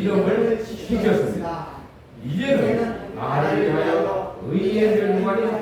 믿음을 지켰습니다. 이제는 나를 위하여 의의 결과가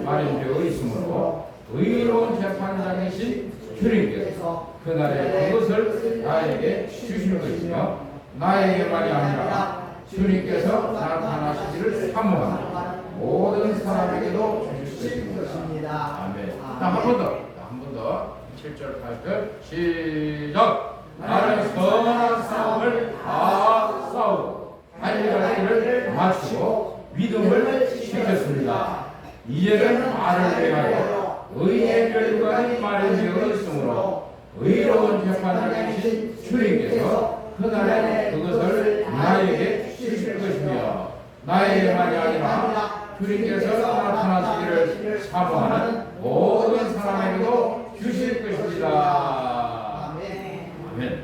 마련되어 있으므로 의로운 재판장이신 주님께서 그날에 그것을 나에게 주실 것이며 나에게만이 아니라 주님께서 나타나시기를 사모하는 모든 사람에게도 주실 것입니다. 아멘. 한 번 더. 7절 8절 시작. 나는 선한 싸움을 다 싸우고 달려갈 길을 마치고 믿음을 지켰습니다. 이제는 나를 위하여 의의 결과가 마련되어 있으므로 의로운 재판장이신 주님께서 그날에 그것을 나에게 주실 것이며 나에게만이 아니라 주님께서 나타나시기를 사모하는 모든 사람에게도 주실 것입니다. 아멘. 아멘.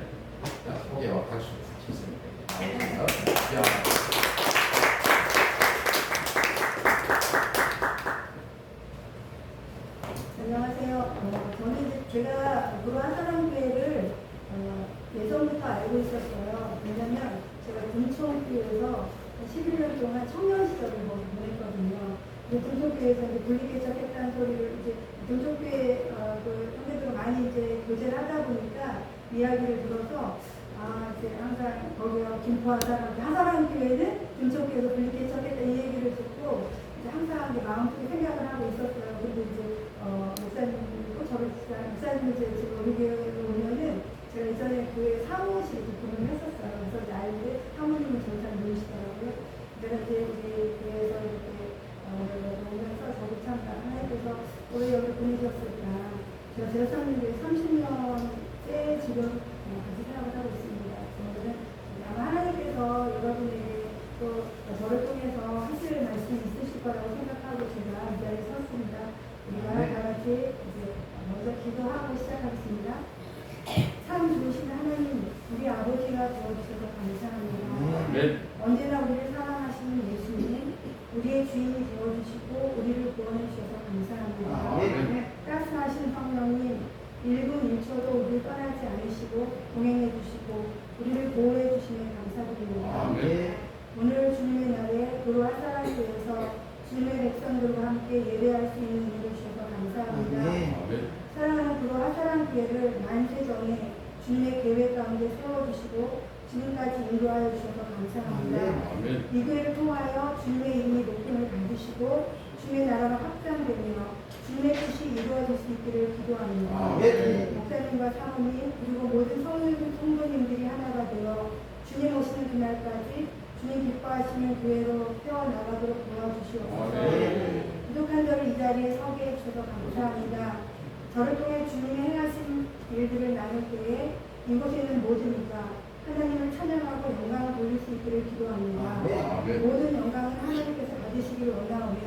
자, 소개와 박수 치겠습니다. 안녕하세요. 저는 제가 그러한 사랑교회를 예전부터 알고 있었어요. 왜냐면 제가 군청교회에서 11년 동안 청년 시절을 보냈거든요. 군청교회에서 분리개척했다는 소리를 이제 군청교회 그 형제들은 많이 이제 교제를 하다 보니까 이야기를 들어서 이제 항상 거기가 김포 하사랑교회는 군청교회에서 분리개척했다 이 얘기를 듣고 이제 항상 마음속에 생각을 하고 있었어요. 근데 이제 목사님도 저를 목사님을 지금 우리 교회에 오면은 제가 예전에 교회 사무실에 근무를 했었어요. 그래서 이제 알는데 사모님은 저를 잘 모르시더라고요. 내가 이제 우리 교회에서 이렇게 오면서 저도 참 하나님께서 왜 여기 보내셨을까. 제가 제사장님께 30년째 지금 같이 생각을 하고 있습니다. 저는 아마 하나님께서 여러분에게 또 저를 통해서 하실 말씀이 있으실 거라고 생각하고 제가 이 자리에 섰습니다. 우리가 다 같이 이제 먼저 기도하고 시작하겠습니다. 참 좋으신 하나님, 우리 아버지가 되어주셔서 감사합니다. 네. 언제나 우리를 사랑하시는 예수님, 우리의 주인이 되어주시고 우리를 구원해 주셔서 감사합니다. 네. 따스하신 성령님, 1분 1초도 우리를 떠나지 않으시고 동행해 주시고 우리를 보호해 주시며 감사드립니다. 네. 오늘 주님의 날에 그로한 사랑교회에서 주님의 백성들과 함께 예배할 수 있는 은혜를 주셔서 감사합니다. 사랑하는 그로한 사랑교회를 만세 전에 주님의 계획 가운데 세워주시고 지금까지 인도하여 주셔서 감사합니다. 이 교회를 통하여 주님의 이름이 높임을 받으시고 주님의 나라가 확장되며 주님의 뜻이 이루어질 수 있기를 기도합니다. 목사님과 사모님 그리고 모든 성도님들이 하나가 되어 주님 오시는 그날까지 주님 기뻐하시는 교회로 세워나가도록 도와주시옵소서. 부족한 저를 이 자리에 서게 해주셔서 감사합니다. 저를 통해 주님의 행하신 일들을 나눌 때에 이곳에 있는 모든 이가 하나님을 찬양하고 영광을 돌릴 수 있기를 기도합니다. 모든 영광은 하나님께서 받으시기를 원하오며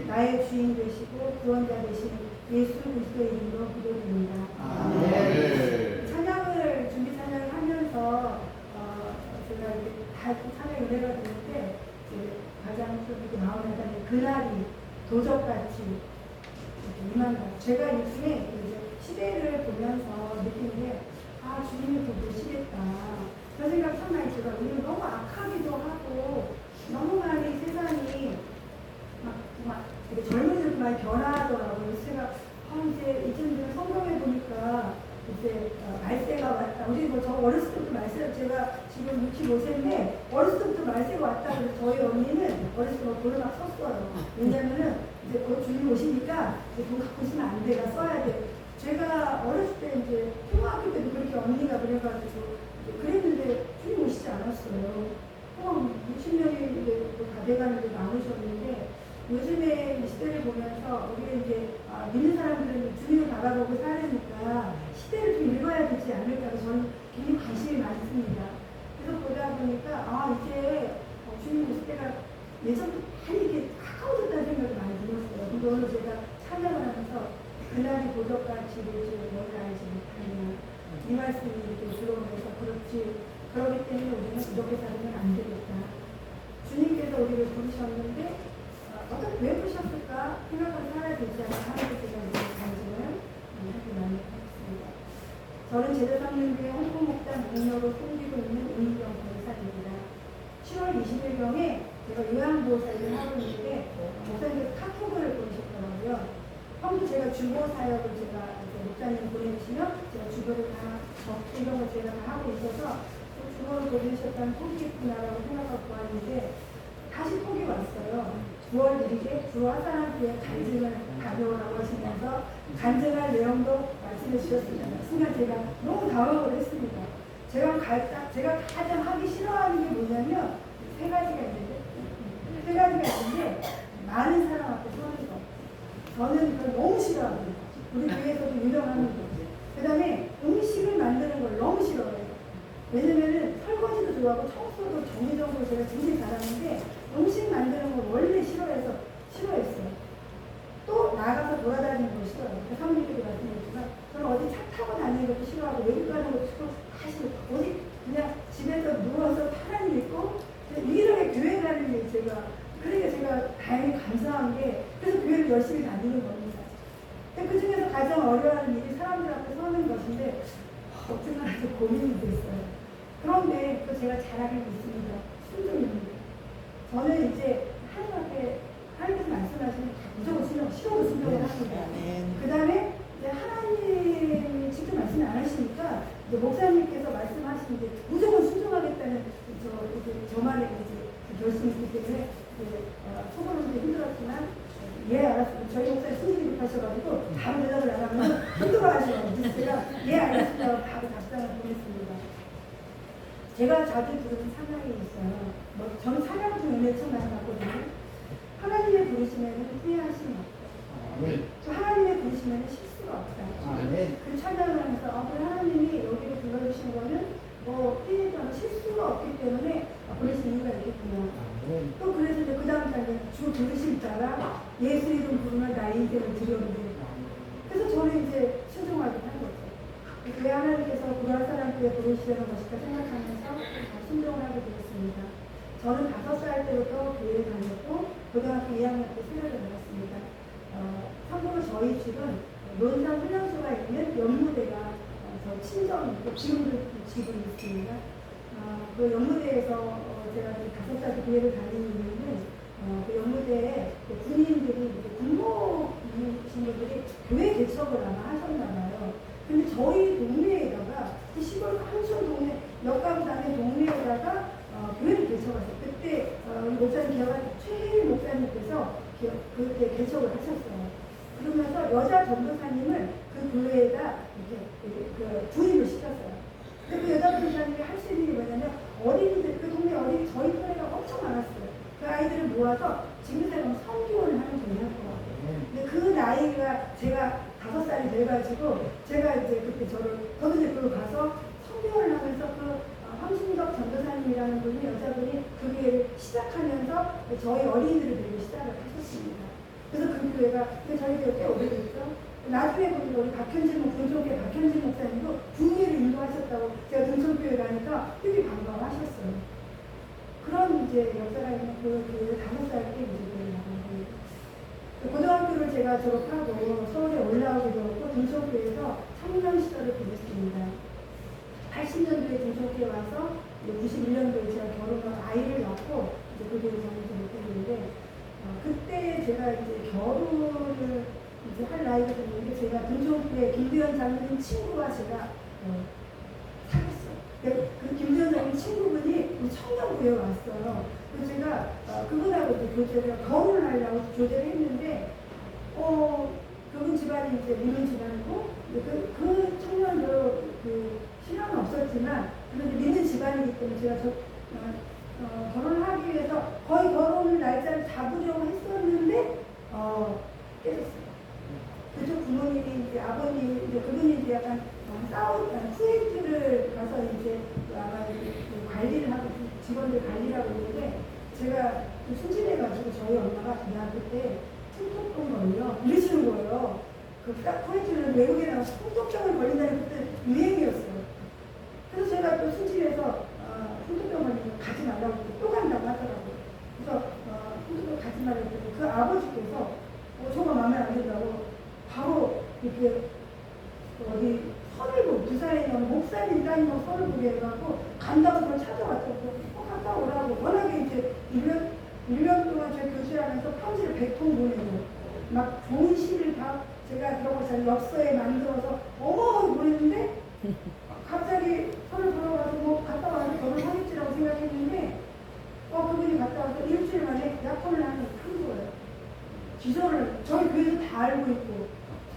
나의 주인 되시고 구원자 되신 예수 그리스도의 이름으로 기도드립니다. 찬양을 준비 찬양을 하면서 제가 이렇게 다 찬양 은혜가 되는데 가장 이렇게 마음에 드는 그날이 도적같이 임한다. 제가 요즘에 시대를 보면서 느낀 게 주님을 더 모시겠다. 그런 생각 참 많이 들어요. 우리는 너무 악하기도 하고 너무 많이 세상이 막 젊은이들도 많이 변화하더라고요. 그래서 제가 이제 이쯤 성경에 보니까 이제 말세가 왔다. 우리 저 어렸을 때부터 말세, 제가 지금 65세인데 어렸을 때부터 말세가 왔다. 그래서 저희 언니는 어렸을 때부터 돈을 막 썼어요. 왜냐면은 이제 곧 주님 오시니까 이제 돈 갖고 있으면 안 돼. 나 써야 돼. 제가 어렸을 때 이제 초등학교 때도 그렇게 언니가 그래가지고 그랬는데 주님 오시지 않았어요. 60명이 다 돼가는데 많으셨는데 요즘에 이 시대를 보면서 우리가 이제 믿는 사람들은 주님을 바라보고 살으니까 시대를 좀 읽어야 되지 않을까. 저는 굉장히 관심이 많습니다. 그래서 보다 보니까 이제 주님 오실 때가 예전부터 많이 이렇게 가까워졌다는 생각이 많이 들었어요. 근데 오늘 제가 찬양을 하면서 그날이 도적같이 될지 뭘 알지 못하냐 이 말씀이 이렇게 들어오면서 그렇기 때문에 우리는 이렇게 살면 안 되겠다. 주님께서 우리를 부르셨는데 어떻게 왜 부르셨을까 생각하고 살아야 되지 않나 하는 것에 대한 관심을 하기 많이 했습니다. 저는 제자상님교회 홍콩목단 목로로 섬기고 있는 은희경 권사입니다. 10월 20일경에 제가 요양보호사 일을 하고 있는데 목사님께서 카톡을 보내셨더라고요. 평소 제가 주보 사역을 제가 목사님 보내주시면 제가 주보를 다 적고 이런 거 제가 다 하고 있어서 주보를 보내주셨다는 톡이 있구나라고 생각하고 보았는데 다시 톡이 왔어요. 9월 1일에 주화사랑교회 간증을 가져오라고 하시면서 간증할 내용도 말씀해 주셨습니다. 순간 제가 너무 당황을 했습니다. 제가 가장 하기 싫어하는 게 뭐냐면 세 가지가 있는데 많은 사람 앞에 서는 거. 저는 그걸 너무 싫어합니다. 우리 교회에서도 유명한 거죠. 그 다음에 음식을 만드는 걸 너무 싫어해요. 왜냐면은 설거지도 좋아하고 청소도 정리정돈을 제가 굉장히 잘하는데 음식 만드는 걸 원래 싫어했어요. 또 나가서 돌아다니는 걸 싫어해요. 사모님께도 말씀드렸지만 저는 어디 차 타고 다니는 것도 싫어하고 외국 가는 것도 싫어하고 어디 그냥 집에서 누워서 편안히 있고 이렇게 교회 가는 게 그러니까 제가 다행히 감사한 게 그래서 교회를 열심히 다니는 겁니다. 그 중에서 가장 어려워하는 일이 사람들 앞에 서는 것인데 어떤 날에도 고민이 됐어요. 그런데 또 제가 잘하고 있습니다. 순종입니다. 저는 이제 하나님께서 말씀하시면 무조건 싫어도 순종을 합니다. 그 다음에 이제 하나님이 직접 말씀 안 하시니까 이제 목사님께서 말씀하시는 게 무조건 순종하겠다는 저만의 이제 결심이 있기 때문에 속으로는 힘들었지만 알았습니다. 저희 목사님 승질이 급하셔가지고 바로 대답을 안 하면 힘들어하셔가지고 제가 알았습니다. 바로 답장을 보냈습니다. 제가 자주 부르는 찬양이 있어요. 저는 찬양 중에 은혜 참 많이 받거든요. 하나님의 부르심에는 후회하심이 없다. 하나님의 부르심에는 실수가 없다. 그 찬양을 하면서 하나님이 여기를 불러주신 거는 후회도 하고 실수가 없기 때문에 부르신 이유가 있겠구나. 또 그래서 이제 그 다음 장에 주 부르심 따라 예수 이름 부르면 나의 인생을 드렸는데 그래서 저는 이제 순종하게 한 거죠. 왜 하나님께서 그런 사람들의 부르시려는 것일까 생각하면서 순종을 하게 되었습니다. 저는 5살 때부터 교회에 다녔고 고등학교 2학년 때 세례를 받았습니다. 참고로 저희 집은 논산 훈련소가 있는 연무대가 저 친정이고 지금도 집은 있습니다. 그 연무대에서 제가 5살 때 교회를 다니는 이유는 그 연무대에 군인들이 군복이신 분들이 교회 개척을 아마 하셨나 봐요. 근데 저희 동네에다가 시골 한촌 동네 몇 가구 단위 동네에다가 교회를 개척하셨어요. 그때 목사님 기억할 최혜일 목사님께서 그때 개척을 하셨어요. 그러면서 여자 전도사님을 그 교회에다 이렇게 부임을 시켰어요. 근데 그 여자 전도사님이 하시는 일이 뭐냐면 어린이들 그 동네 어린이 저희 또래가 엄청 많았어요. 그 아이들을 모아서 지금 생각하면 선교를 하는 분이었고 근데 그 나이가 제가 5살이 돼가지고 제가 이제 그때 저도 이제 그걸 가서 선교를 하면서 황신덕 전도사님이라는 분이 여자분이 그 교회를 시작하면서 저희 어린이들을 데리고 시작을 하셨습니다. 그래서 그 교회가 근데 저희 교회 꽤 오래됐죠. 나중에 보니까 우리 등촌교회 박현진 목사님도 중회를 인도하셨다고 제가 등촌교회 가니까 되게 반가워하셨어요. 그런 이제 역사가 있는 그 교회를 5살 때 이제 나간 거예요. 고등학교를 제가 졸업하고 서울에 올라오게 되었고 등촌교회에서 청년 시절을 보냈습니다. 80년도에 등촌교회 와서 91년도에 제가 결혼을 아이를 낳고 이제 그 교회에 전입했는데 그때 제가 이제 결혼을 이제 할 나이가 됐는데 제가 등촌교회 김대현 장로님 친구와 제가 사귀었어요. 그 김대현 장로님 친구분이 우리 청년교회에 왔어요. 그래서 제가 그분하고 이제 교제를 결혼을 하려고 교제를 했는데 그분 집안이 이제 믿는 집안이고 그 청년도 신앙은 없었지만 그래도 믿는 집안이기 때문에 제가 결혼을 하기 위해서 거의 결혼 날짜를 잡으려고 했었는데 깨졌어요. 그쪽 부모님이 이제 아버님 그분이 이제 약간 쿠웨이트를 가서 이제 아마 관리를 하고 직원들 관리를 하고 있는데 제가 순진해가지고 저희 엄마가 대학교 때 풍토병 걸려 이러시는 거예요. 딱 쿠웨이트는 외국에 나가서 풍토병을 걸린다는 그때 유행이었어요. 그래서 제가 또 순진해서 풍토병 걸리면 가지 말라고 또 간다고 하더라고요. 그래서 풍토병 가지 말라고 했더니 그 아버지께서 저가 마음에 안 든다고 바로 이렇게 어디 서울부 부산에 있는 목사님 따님하고 서울부에 가고 간다고 저를 찾아왔다고 갔다 오라고. 워낙에 이제 1년 동안 저 교수하면서 편지를 100통 보내고, 막 좋은 시를 다 제가 들어가서 엽서에 만들어서 어마어마하게 보냈는데, 갑자기 서울 돌아와서 뭐 갔다 와서 결혼하겠지라고 생각했는데, 그분이 갔다 와서 일주일 만에 약혼을 하는 거예요. 지서를 저희 교회에서 다 알고 있고,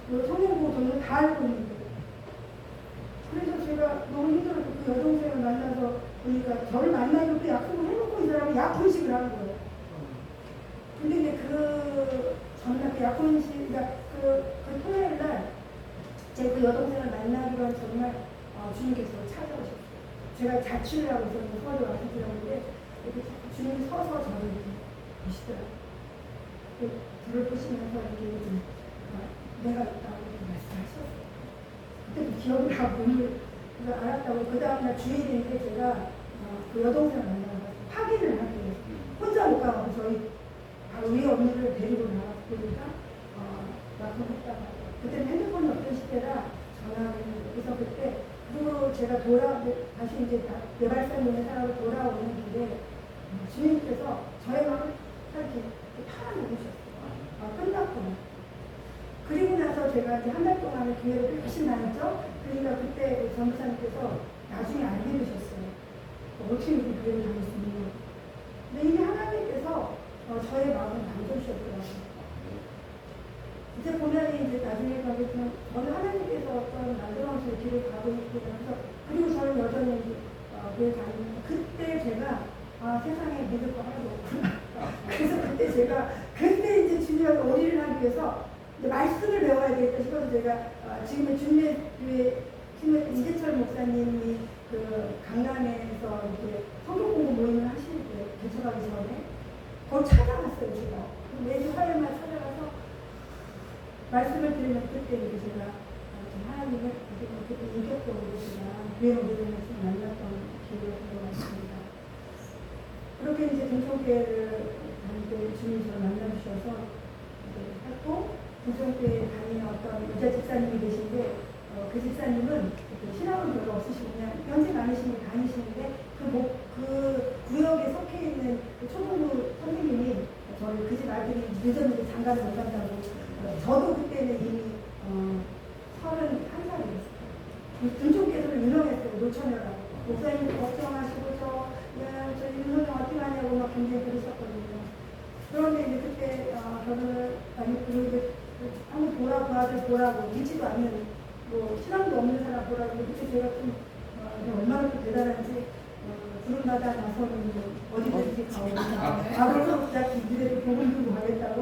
성형보호소는 다 알고 있는데. 그래서 제가 너무 힘들어서 그 여동생을 만나서 보니까 저를 만나기로 또 약속을 해놓고 이 사람이 약혼식을 한 거예요. 근데 이제 그 전날 그 약혼식, 그러니까 그 토요일 날 제가 그 여동생을 만나기로 한 전날 주님께서 찾아오셨어요. 제가 자취를 하고 있었는데 서울에 와서 들었는데 이렇게 주님이 서서 저를 이렇게 보시더라고요. 불을 보시면서 이렇게 좀 내가 있다고 말씀하셨어요. 그때도 기억을 하고 그래서 알았다고. 그 다음날 주일인데 제가 그 여동생을 만나서 확인을 하기 위해서 혼자 못 가고 저희 바로 위에 언니를 데리고 나가서 보니까 약혼했다고. 그때는 핸드폰이 없던 시대라 전화를 했는데 그래서 그때 그리고 제가 다시 이제 내발산동에 살아서 돌아오는 길에 주님께서 저의 마음을 이렇게 파란을 해주셨어요. 끝났구나. 그리고 나서 제가 이제 한 달 동안에 교회를 열심히 다녔죠. 그러니까 그때 전도사님께서 나중에 알게 되셨어요. 어떻게 이렇게 교회를 다녔으니. 근데 이미 하나님께서 저의 마음을 만져주셨더라고요. 이제 보면 이제 나중에 가겠지만 저는 하나님께서 어떤 만들어놓으신 길을 가고 있고 그래서 그리고 저는 여전히 교회 다니면서 그때 제가 세상에 믿을 거 하나도 없구나. 그래서 그때 이제 중요한 어리를 하기 위해서 이제 말씀을 배워야 되겠다 싶어서 제가 지금의 주님의 이재철 목사님이 그 강남에서 이렇게 성경 공부 모임을 하실 때 개척하기 전에 거기 찾아갔어요. 제가 매주 화요일만 찾아가서 말씀을 들으면 그때 이제 제가 하나님을 그때 인격적으로 제가 교회 모임에서 만났던 기회가 된 것 같습니다. 그렇게 이제 동성교회를 다닐 때 주님 저를 만나주셔서 했고 동성교회 다니는 어떤 여자 집사님이 계신데 그 집사님은 신앙은 별로 없으시고 그냥 연세 많으신 분 다니시는데 그 구역에 속해 있는 그 초등부 선생님이 저를 그 집 아들이 늦었는데 장가를 못 간다고 저도 그때는 이미 31살이었어요. 동성교회에서 유명했어요. 노처녀라고. 목사님 걱정하시고 저 윤선영 어떻게 하냐고 막 굉장히 그러셨거든요. 그런데 이제 그때 결혼을 그리고 한번 보라고 아들 보라고 믿지도 않는 뭐 신앙도 없는 사람 보라고 그때 제가 좀 얼마나 또 대단한지 구름바다 나서는 어디든지 가고 그래서 기들에도 복을 들고 가겠다고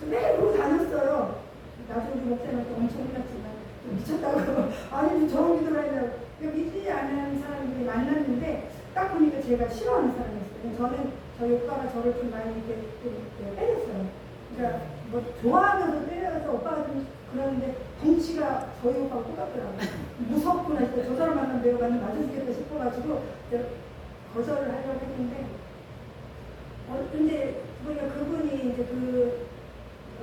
매일 그러고 다녔어요. 나중에 목사님한테 엄청 혼났지만 미쳤다고 아니 저런 기도를 하냐고 믿지 않는 사람들이 만났는데 딱 보니까 제가 싫어하는 사람이었어요. 저는 저희 오빠가 저를 좀 많이 이렇게 때렸어요. 그러니까 뭐 좋아하면서 때려서 오빠가 좀 그러는데 덩치가 저희 오빠가 똑같더라고요. 무섭구나 싶어요. 저 사람 만나면 내가 완전 맞아 죽겠다 싶어가지고 제가 거절을 하려고 했는데 근데 그러니까 그분이 이제 그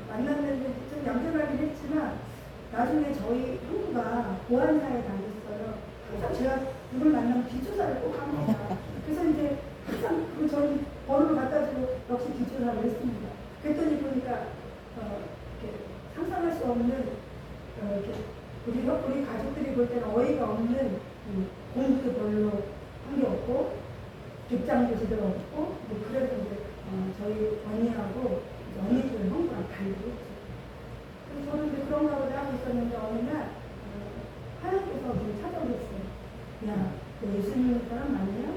만났는데 좀 얌전하긴 했지만 나중에 저희 형부가 보안사에 다녔어요. 항상 제가 누굴 만나면 뒷조사를 꼭 합니다. 그래서 이제 항상 저는 번호를 갖다 주고 역시 뒷조사를 했습니다. 그랬더니 보니까 이렇게 상상할 수 없는 이렇게 우리 가족들이 볼 때는 어이가 없는 공부도 별로 한 게 없고 직장도 제대로 없고 뭐 그래서 이제 저희 언니하고 언니들 형부랑 달리고 그래서 저는 이제 그런가 보다 하고 있었는데 어느 날 하나님께서 찾아오셨어요. 야, 너 예수 믿는 사람 맞냐?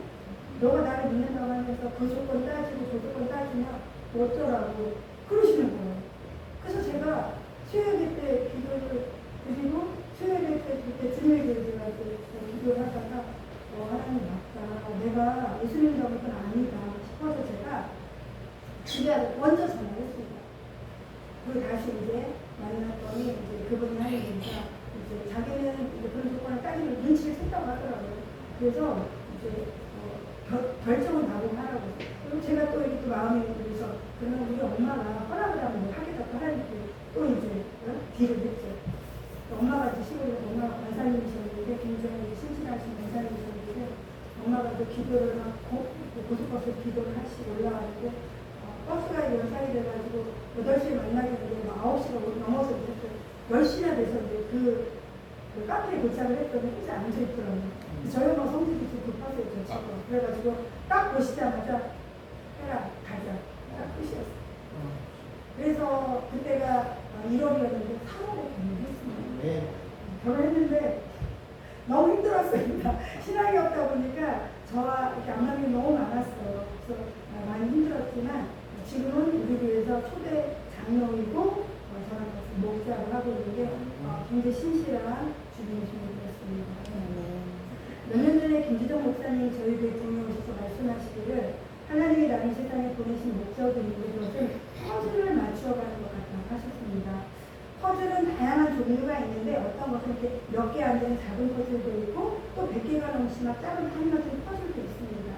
너가 나를 믿는다고 하면서 그 조건 따지고 저 조건 따지면 어쩌라고 그러시는 거예요. 그래서 제가 수요일 때 기도를 드리고 수요일 때 그때 주일에 제가 기도를 하다가 하나님 맞다. 내가 예수 믿는다고 건 아니다 싶어서 제가 집에 먼저 전화를 했습니다. 그리고 다시 이제 만났더니 이제 그분이 하니까 이제 자기는 이제 그런 조건을 따지면 눈치를 챘다고 하더라고요. 그래서 이제 결정을 나보고 하라고. 그리고 제가 또 이렇게 마음이 그래서 그러면 우리 엄마가 허락을 하면 하겠다고 하니까 또 이제 딜을 했죠. 엄마가 이제 시골에서 엄마가 권사님이셨는데 굉장히 신실하신 권사님이셨는데 엄마가 그 올라가서 기도를 하고 고속버스 기도를 하시고 올라가는데 버스가 연착이 돼가지고 8시에 만나겠는데 9시가 넘어서 있었어요. 10시나 돼서 이제 그 카페에 도착을 했더니 혼자 앉아있더라고요. 저희가 막 성질이 좀 급하세요. 저 친구. 그래가지고 딱 보시자마자 해라 가자. 딱 끝이었어요. 그래서 그때가 1월이었는데 3월에 결혼했습니다. 네. 결혼했는데 너무 힘들었습니다. 신앙이 없다 보니까 저와 이렇게 앞남이 너무 많았어요. 그래서 많이 힘들었지만 지금은 우리 교회에서 초대 장로이고 저랑 같이 목자를 하고 있는데 굉장히 신실한 주님이셨습니다. 몇 년 전에 김지정 목사님 저희 교회 부흥에 오셔서 말씀하시기를 하나님이 나를 세상에 보내신 목적이 있는 것은 퍼즐을 맞추어가는 것 같다고 하셨습니다. 퍼즐은 다양한 종류가 있는데 어떤 것은 이렇게 몇 개 안 되는 작은 퍼즐도 있고 또 100개가 넘지 막 작은 한 같은 퍼즐도 있습니다.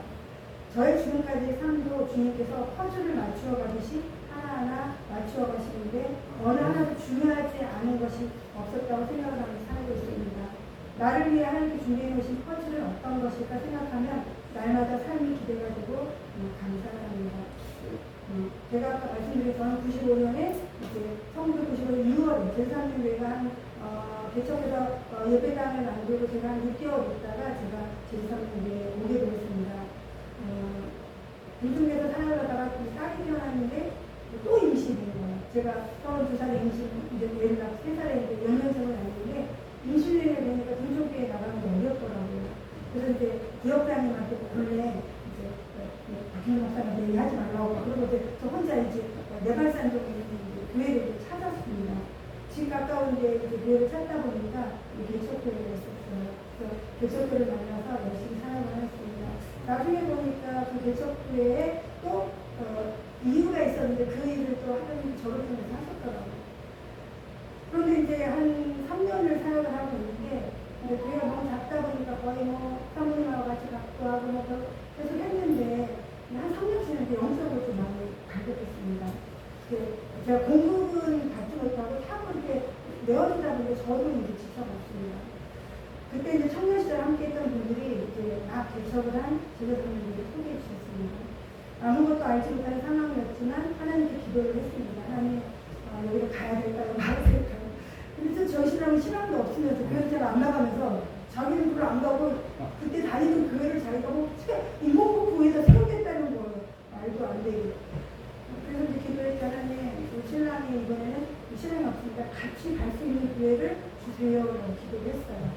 저의 지금까지의 삶도 주님께서 퍼즐을 맞추어 가듯이 하나하나 맞추어 가시는데 어느 하나도 중요하지 않은 것이 없었다고 생각을 하면서 살고 있습니다. 나를 위해 하나님께 준비해 놓으신 퍼즐은 어떤 것일까 생각하면 날마다 삶이 기대가 되고 감사합니다. 제가 아까 말씀드린 저는 95년에 이제 1995년 6월에 제3교회가 개척해서 예배당을 만들고 제가 한 6개월 있다가 제가 제3교회에 오게 되었습니다. 중중에서 사역을 하다가 딸이 태어났는데 또 임신이 된 거예요. 제가 32살에 임신, 이제 애를 낳고 3살에 연년생을 낳는데 임신을 되니까 중중교회에 나가는 게 어렵더라고요. 그래서 이제 구역장님한테 원래 박hinho 목사님 얘기하지 말라고 그러고 이제 저 혼자 이제 내발산 쪽에 있는 교회를 찾았습니다. 집 가까운 데 이제 교회를 찾다 보니까 개척교회가 있었어요. 그래서 개척교회를 만나서 열심히 사역을 했습니다. 나중에 보니까 그 개척교회에 또 이유가 있었는데 그 일을 또 하나님이 저를 통해서 하셨더라고요. 그런데 이제 한 3년을 사역을 하고 있는데 근데 교회가 너무 작다 보니까 거의 사모님하고 같이 각도하고 계속 했는데 한 3년 지났는데 영적으로 좀 많이 갈급했습니다. 제가 공급은 받지 못하고 사고 이렇게 내어주다 보니까 저도 이제 지쳐갔습니다. 그때 이제 청년 시절 함께 했던 분들이 이제 막 개척을 한 제자들을 소개해 주셨습니다. 아무것도 알지 못하는 상황이었지만 하나님께 기도를 했습니다. 하나님 여기를 가야 될까요? 말아야 될까요? 그래서 저희 신랑은 신앙도 없으면서 교회를 잘 안 나가면서 자기는 그걸 안 가고 그때 다니던 교회를 자기가 인목포구에서 세우겠다는 거예요. 말도 안 되게. 그래서 이제 기도했자 하나님 신랑이 이번에는 신랑이 없으니까 같이 갈 수 있는 교회를 주세요. 라고 기도를 했어요.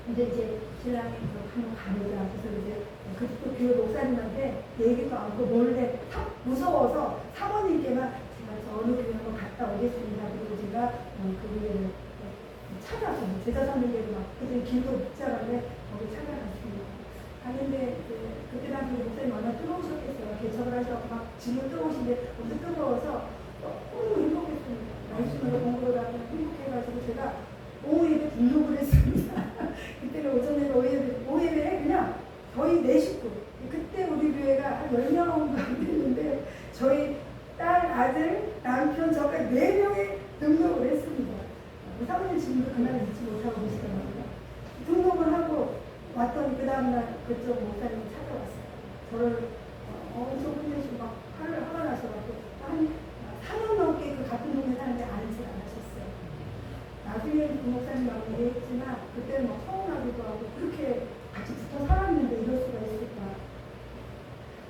근데 이제 신랑이 한번 가보자. 그래서 이제 그것도 교회 목사님한테 얘기도 않고 몰래 무서워서 사모님께만 제가 저 어느 교회 한번 갔다 오겠습니다. 그리고 제가 그 교회를 찾아서 제자 선생님께도 막 그때 길도 묵자라는데 거기 찾아갔습니다. 가는데 그때 당시 목사님 얼마나 뜨거우셨겠어요. 개척을 하셔서 막 지금 뜨거우신데 엄청 뜨거워서 너무 행복했습니다. 말씀으로 공부를 하고 행복해가지고 제가 오후 예배 등록을 했습니다. 그때는 오전 예배, 오후 예배에 그냥 저희 4식구. 그때 우리 교회가 한 10명도 안 됐는데 저희 딸, 아들, 남편, 저까지 4명에 등록을 했습니다. 사모님 지금도 그날을 잊지 못하고 계시더라고요. 등록을 하고 왔더니 그 다음날 그쪽 목사님이 찾아왔어요. 저를 엄청 혼내시고 막 화가 나셔가지고 한 4년 넘게 그 같은 동네 사는데 알지 않으셨어요. 나중에 그 목사님하고 얘기했지만 그때는 막 서운하기도 하고 그렇게 같이 붙어 살았는데 이럴 수가 있을까.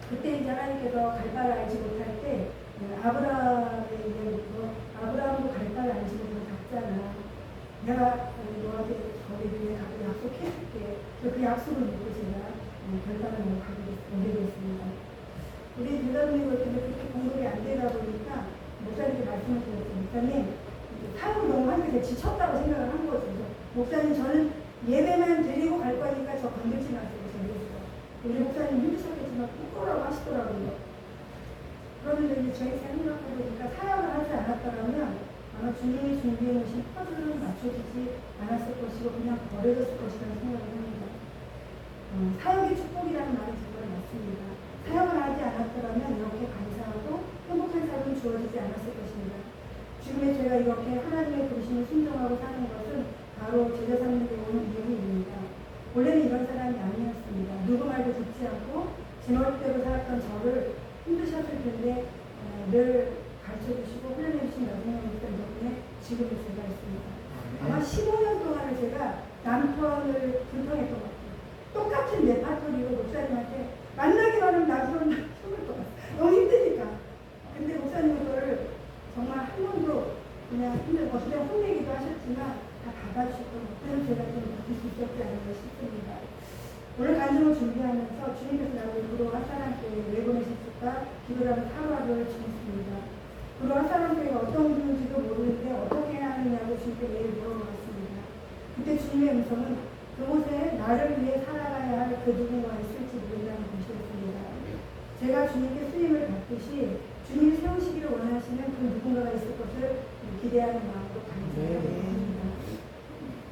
그때 이제 하나님께서 갈 바를 알지 못할 때 아브라함의 얘기를 아브라함도 갈 바를 알지 못하고 갔잖아. 내가 너한테 거기 위에 가서 약속해줄게. 그 약속을 믿고 제가 결단을 오게 됐습니다. 우리 대단히 그렇게 공급이 안 되다 보니까 목사님께 말씀을 드렸어요. 목사님 사역을 너무 하니까 제가 지쳤다고 생각을 한 거죠. 목사님 저는 예배만 드리고 갈 거니까 저 건들지 마세요. 우리 목사님 힘드셨겠지만 부끄러워 하시더라고요. 그런데 이제 저희 생각해보니까 사역을 하지 않았더라면 아마 주님이 준비해 놓으신 퍼즐을 맞춰주지 않았을 것이고 그냥 버려졌을 것이라는 생각을 합니다. 사역의 축복이라는 말이 정말 맞습니다. 사역을 하지 않았더라면 이렇게 감사하고 행복한 삶은 주어지지 않았을 것입니다. 지금의 제가 이렇게 하나님의 부르심을 순종하고 사는 것은 바로 제자 삼는 데 오는 이유입니다. 원래는 이런 사람이 아니었습니다. 누구 말도 듣지 텐데 늘 가르쳐주시고 훈련해주신 여성의 목사님 덕분에 지금의 제가 있습니다. 아마 15년 동안을 제가 남편을 불평했던 것 같아요. 똑같은 레파토리로 목사님한테 만나기만 하면 나서는 숨을 것 같아요. 너무 힘드니까. 근데 목사님은 그걸 정말 한 번도 그냥 어떻게 혼내기도 하셨지만 다 받아주셨던 것 같아요. 제가 좀 느낄 수 있었지 않나 싶습니다. 오늘 간증을 준비하면서 주님께서 나를 구로 핫사랑교회에 왜 보내셨을까 기도하면서 하루하루를 지냈습니다. 구로 핫사랑교회가 어떤 분인지도 모르는데 어떻게 해야 하느냐고 주님께 매일 물어보았습니다. 그때 주님의 음성은 그곳에 나를 위해 살아가야 할 그 누군가 있을지 모른다는 것이었습니다. 제가 주님께 쓰임을 받듯이 주님이 세우시기를 원하시는 그 누군가가 있을 것을 기대하는 마음으로 감사합니다.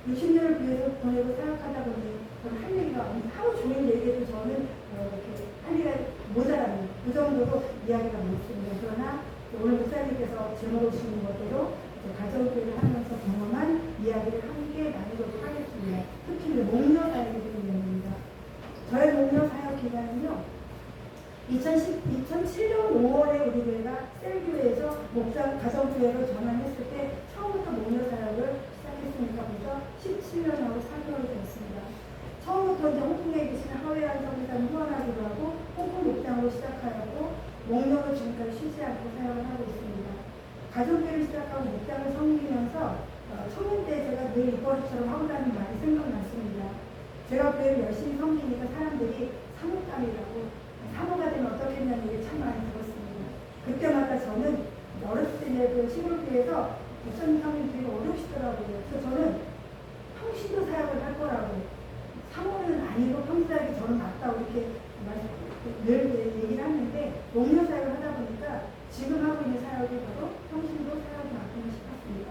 60년을 교회에서 보내고 생각하다 보니 저는 할 얘기가 하루 종일 얘기해도 저는 이렇게 할 얘기가 모자랍니다. 그 정도로 이야기가 많습니다. 그러나 오늘 목사님께서 제목을 주신 것대로 가정교회를 하면서 경험한 이야기를 함께 나누도록 하겠습니다. 특히 목녀 사역에 대한 이야기입니다. 저의 목녀 사역 기간은요. 2007년 5월에 우리 교회가 셀교회에서 가정교회로 전환했을 때 처음부터 목녀 사역을 시작했으니까 벌써 17년하고 4개월이 됐습니다. 처음부터 이제 홍콩에 계신 하웨이안 선교사님 후원하기로 하고 홍콩 목장으로 시작하였고 목녀로 지금까지 쉬지 않고 사역을 하고 있습니다. 가정교회를 시작하고 목장을 섬기면서 초년 때 제가 늘 입버릇처럼 하고 다니는 말이 생각났습니다. 제가 교회를 열심히 섬기니까 사람들이 사목감이라고 사모가 되면 어떻겠냐는 얘기 참 많이 들었습니다. 그때마다 저는 어렸을 때 그 시골교회에서 목사님 사모님 되게 어려우시더라고요. 그래서 저는 평시도 사역을 할 거라고 사모는 아니고 평시사역이 저는 맞다고 이렇게 늘 얘기를 하는데 목녀 사역을 하다 보니까 지금 하고 있는 사역이 바로 평신도 사역이 맞구나 싶었습니다.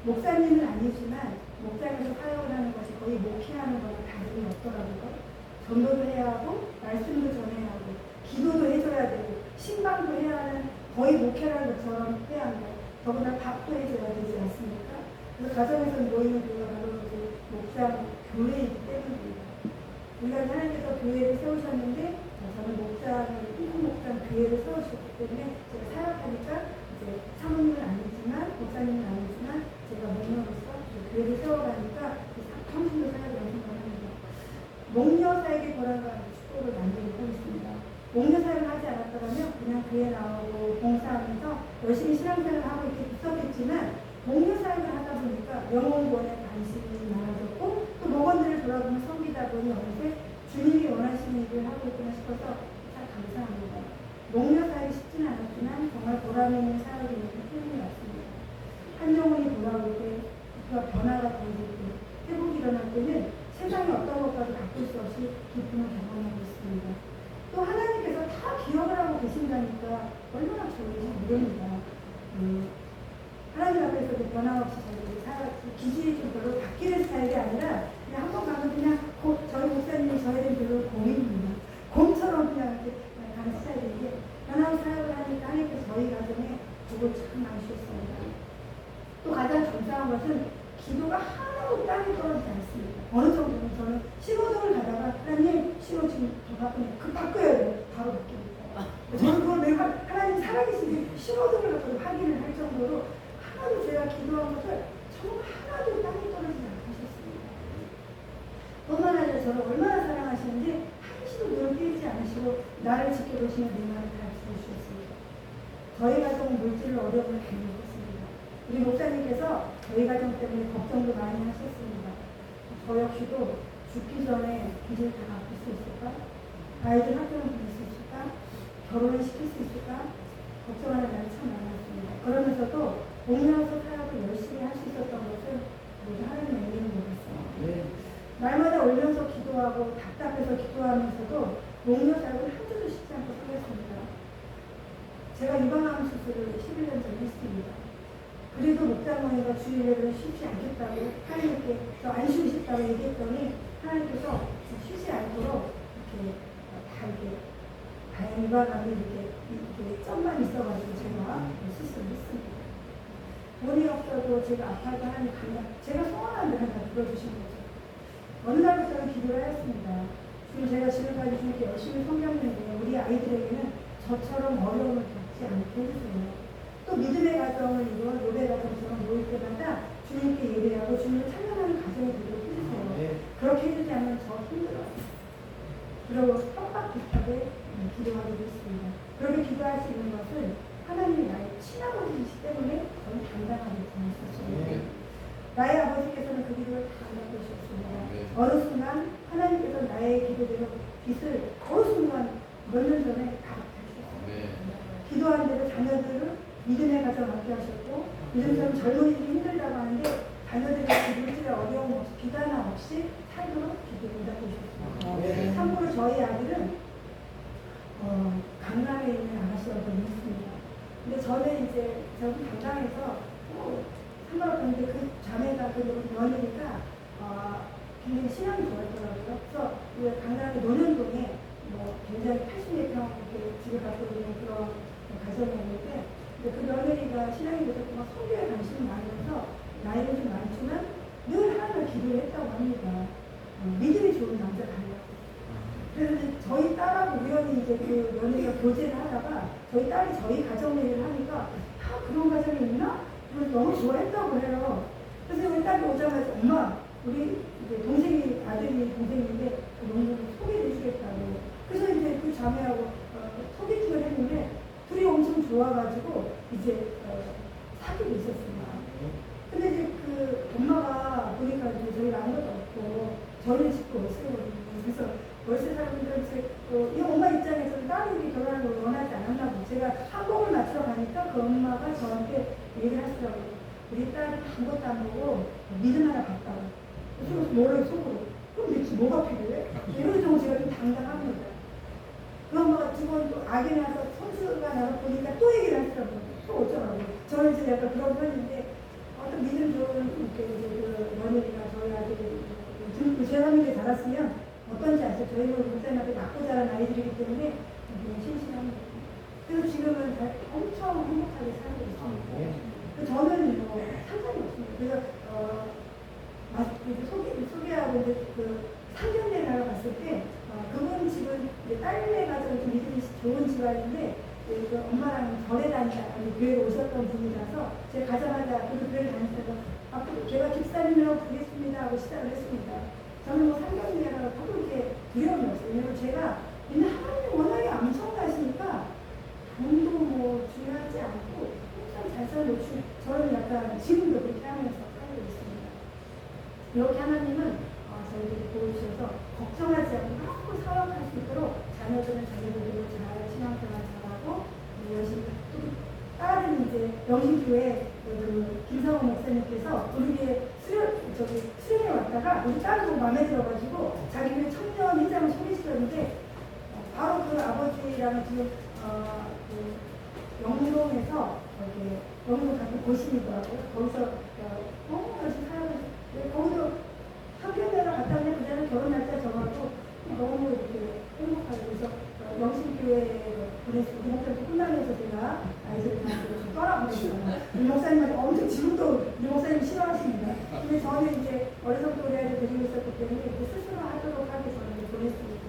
목사님은 아니지만 목장에서 사역을 하는 것이 거의 목회하는 거랑 다름이 없더라고요. 전도도 해야 하고 말씀도 전해야 하고 기도도 해줘야 되고 신방도 해야 하는 거의 목회라는 것처럼 해야 한다. 더구나 밥도 해줘야 되지 않습니까? 그래서 가정에서 모이는 교회가 바로 그 목장 교회이기 때문입니다. 우리가 하나님께서 교회를 세우셨는데 저는 홍콩 목장 교회를 세우셨기 때문에 제가 사역하니까 이제 사모님은 아니지만 목사님은 아니지만 제가 목녀로서 교회를 세워가니까 평신도 사역이라고 생각합니다. 목녀 사역의 보람과 축복을 만들고 있습니다. 목녀 사역을 하지 않았더라면 그냥 교회 나오고 봉사하면서 열심히 신앙생활을 하고 이렇게 있었겠지만 목녀 사역을 하다 보니까 영혼권에 관심이 많아졌고 또 목원들을 돌아보면 섬기다 보니 어느새 주님이 원하시는 일을 하고 있구나 싶어서 참 감사합니다. 목녀 사역이 쉽지는 않았지만 정말 보람 있는 사역이 있는 표현이 왔습니다. 한 영혼이 돌아올 때 그가 변화가 보일 때 회복이 일어날 때는 세상에 어떤 것과도 바꿀 수 없이 기쁨을 경험하고 있습니다. 또 하나님께서 다 기억을 하고 계신다니까 얼마나 좋은지 모릅니다. 하나님 앞에서 변함없이 저희들이 기질이 좀 별로 바뀌는 스타일이 아니라 그냥 한 번 가면 그냥 저희 목사님이 저희들 별로 곰입니다. 곰처럼 그냥 이렇게 가는 스타일인데 변함없이 사역을 하니까 하나님께서 저희 가정에 복을 참 많이 주셨습니다. 또 가장 감사한 것은 기도가 하나도 땅에 떨어지지 않습니다. 어느 정도는 저는 신호등을 가다가 하나님 신호 지금 더 바꾸네. 바꿔야 돼요. 바로 바뀝니다. 저는 그걸 매일 하나님 살아계신 신호등을 갖고 확인을 할 정도로 하나도 제가 기도한 것을 정말 하나도 땅에 떨어지지 않으셨습니다. 뿐만 아니라 저를 얼마나 사랑하시는지 한시도 눈을 떼지 않으시고 나를 지켜보시는 내 마음을 다 주셨습니다. 저희 가정은 물질 어려움을 겪었습니다. 우리 목사님께서 저희 가정 때문에 걱정도 많이 하셨습니다. 저 역시도 죽기 전에 빚을 다 갚을 수 있을까? 아이들 학교를 보낼 수 있을까? 결혼을 시킬 수 있을까? 걱정하는 날이 참 많았습니다. 그러면서도 목녀서 사역을 열심히 할 수 있었던 것은 모두 하나님의 은혜인 것 같습니다. 날마다 울면서 기도하고 답답해서 기도하면서도 목녀 사역을 한 주도 쉽지 않고 하겠습니다. 제가 유방암 수술을 11년 전에 했습니다. 그래도 목장모님과 주일예배를 쉬지 않겠다고 하나님께 저 안 쉬고 싶다고 얘기했더니 하나님께서 쉬지 않도록 이렇게 다 이렇게 다행히 유방암이 이렇게 점만 있어가지고 제가 수술을 했습니다. 돈이 없어도 제가 아파도 하나님 감당, 제가 소원한 대로 다 들어주신 거죠. 어느 날부터는 기도를 하였습니다. 지금 제가 지금까지 주님께 열심히 섬겼는데 우리 아이들에게는 저처럼 어려움을 겪지 죽지 않게 해주세요. 또 믿음의 가정을 이루어 노래 가정처럼 모일 때마다 주님께 예배하고 주님을 찬양하는 가정이 되도록 해주세요. 그렇게 해주지 않으면 저 힘들어요. 그리고 협박 비슷하게 기도하기도 했습니다. 그렇게 기도할 수 있는 것은 하나님이 나의 친아버지이시 때문에 저는 당당하게 지냈었어요. 나의 아버지께서는 그 기도를 다 받아주셨습니다. 어느 순간 하나님께서 나의 기도대로 빚을 어느 순간 몇 년 전에 다 갚으셨어요. 기도한 대로 자녀들을 믿음의 가정 얻게 하셨고, 요즘처럼 젊은이들이 힘들다고 하는데 자녀들의 기도질에 어려움 없이 비단 없이 살도록 기도를 응답해주셨습니다. 참고로 저희 아들은 강남에 있는 아가씨가 더 있습니다. 근데 저는 이제 저기 강남에서 상관없는데 그 자매가 그 며느리가 굉장히 신앙이 좋았더라고요. 그래서 그 강남의 논현동에 굉장히 80몇 평 이렇게 집을 갖고 있는 그런 가정이었는데 그 며느리가 신앙이 좋았고 막 성교에 관심이 많으면서 나이는 좀 많지만 늘 하나님을 기도를 했다고 합니다. 믿음이 좋은 남자가요. 그래서 이제 저희 딸하고 우연히 이제 그 며느리가 교제를 하다가 저희 딸이 저희 가정 얘기를 하니까 그런 가정이 있나? 그래서 너무 좋아했다고 해요. 그래서 우리 딸이 오자마자 엄마 우리 이제 동생이 아들이 동생인데 너무 소개해 주겠다고. 그래서 이제 그 자매하고 소개팅을 했는데 둘이 엄청 좋아가지고 이제 사귀고 있었습니다. 근데 이제 그 엄마가 보니까 이제 저희가 아무것도 없고 저희는 집도 월세거든요. 그래서 월세 사람들은 이제 이 엄마 입장에서는 딸이 결혼하는 걸 원하지 않았나 보고 제가 한복을 맞추러 가니까 그 엄마가 저한테 얘기를 하시더라고요. 우리 딸이 아무것도 안 보고 믿음 하나 봤다고. 그래서 뭐래 속으로. 그럼 대체 뭐가 필요해? 이런 정도 제가 좀 당당합니다. 그 엄마가 두 번 또 악이 나서 선수가 나서 보니까 또 얘기를 하시더라고요. 또 어쩌라고. 저는 이제 약간 그런 편인데 어떤 믿음 좋은 그 며느리가 저희 아들이 제 family 자랐으면 어떤지 아세요? 저희는 목사님한테 낳고 자란 아이들이기 때문에 그냥 신실합니다. 그래서 지금은 엄청 행복하게 살고 있습니다. 저는 상관이 없습니다. 그래서 소개하고 이제 그 상견례 나러 갔을 때 그분 집은 딸네 가정이 좀 믿음이 좋은 집안인데 그 엄마랑 절에 교회에 오셨던 분이라서 제가 가자마자 그 교회를 다니면서 앞으로 제가 집사님이라고 부르겠습니다 하고 시작을 했습니다. 저는 상견례라고 하도 이렇게 두려움이 없어요. 왜냐면 제가 근데 하나님 워낙에 엄청나시니까 돈도 중요하지 않고 항상 잘 살고 저는 약간 지금도 그렇게 하면서 살고 있습니다. 이렇게 하나님은 저희들이 보여주셔서 걱정하지 않고 너무 사역할 수 있도록 자녀들은 자녀들대로 잘 신앙생활 잘하고 열심히 또 딸은 이제 영신교회 그 김상호 목사님께서 우리에게 수련회 왔다가 우리 딸이 너무 마음에 들어가지고 자기 교회 청년 회장을 소개시켰는데 바로 그 아버지랑 지금 그 영동에서 이렇게 영동 같은 고심이더라고요. 거기서 너무 열심히 사역을 거기서 상견례를 갔다 오면 그자는 결혼 날짜 정하고 너무 이렇게 행복하게 그래서 영신교회에 보냈고 그 목사님 혼나면서 제가 아이들을 다 떠나보냈어요. 이 목사님한테 엄청 지금도 이 목사님 싫어하십니다. 근데 저는 이제 어려서 교회를 데리고 있었기 때문에 스스로 하도록 하게 저는 보냈습니다.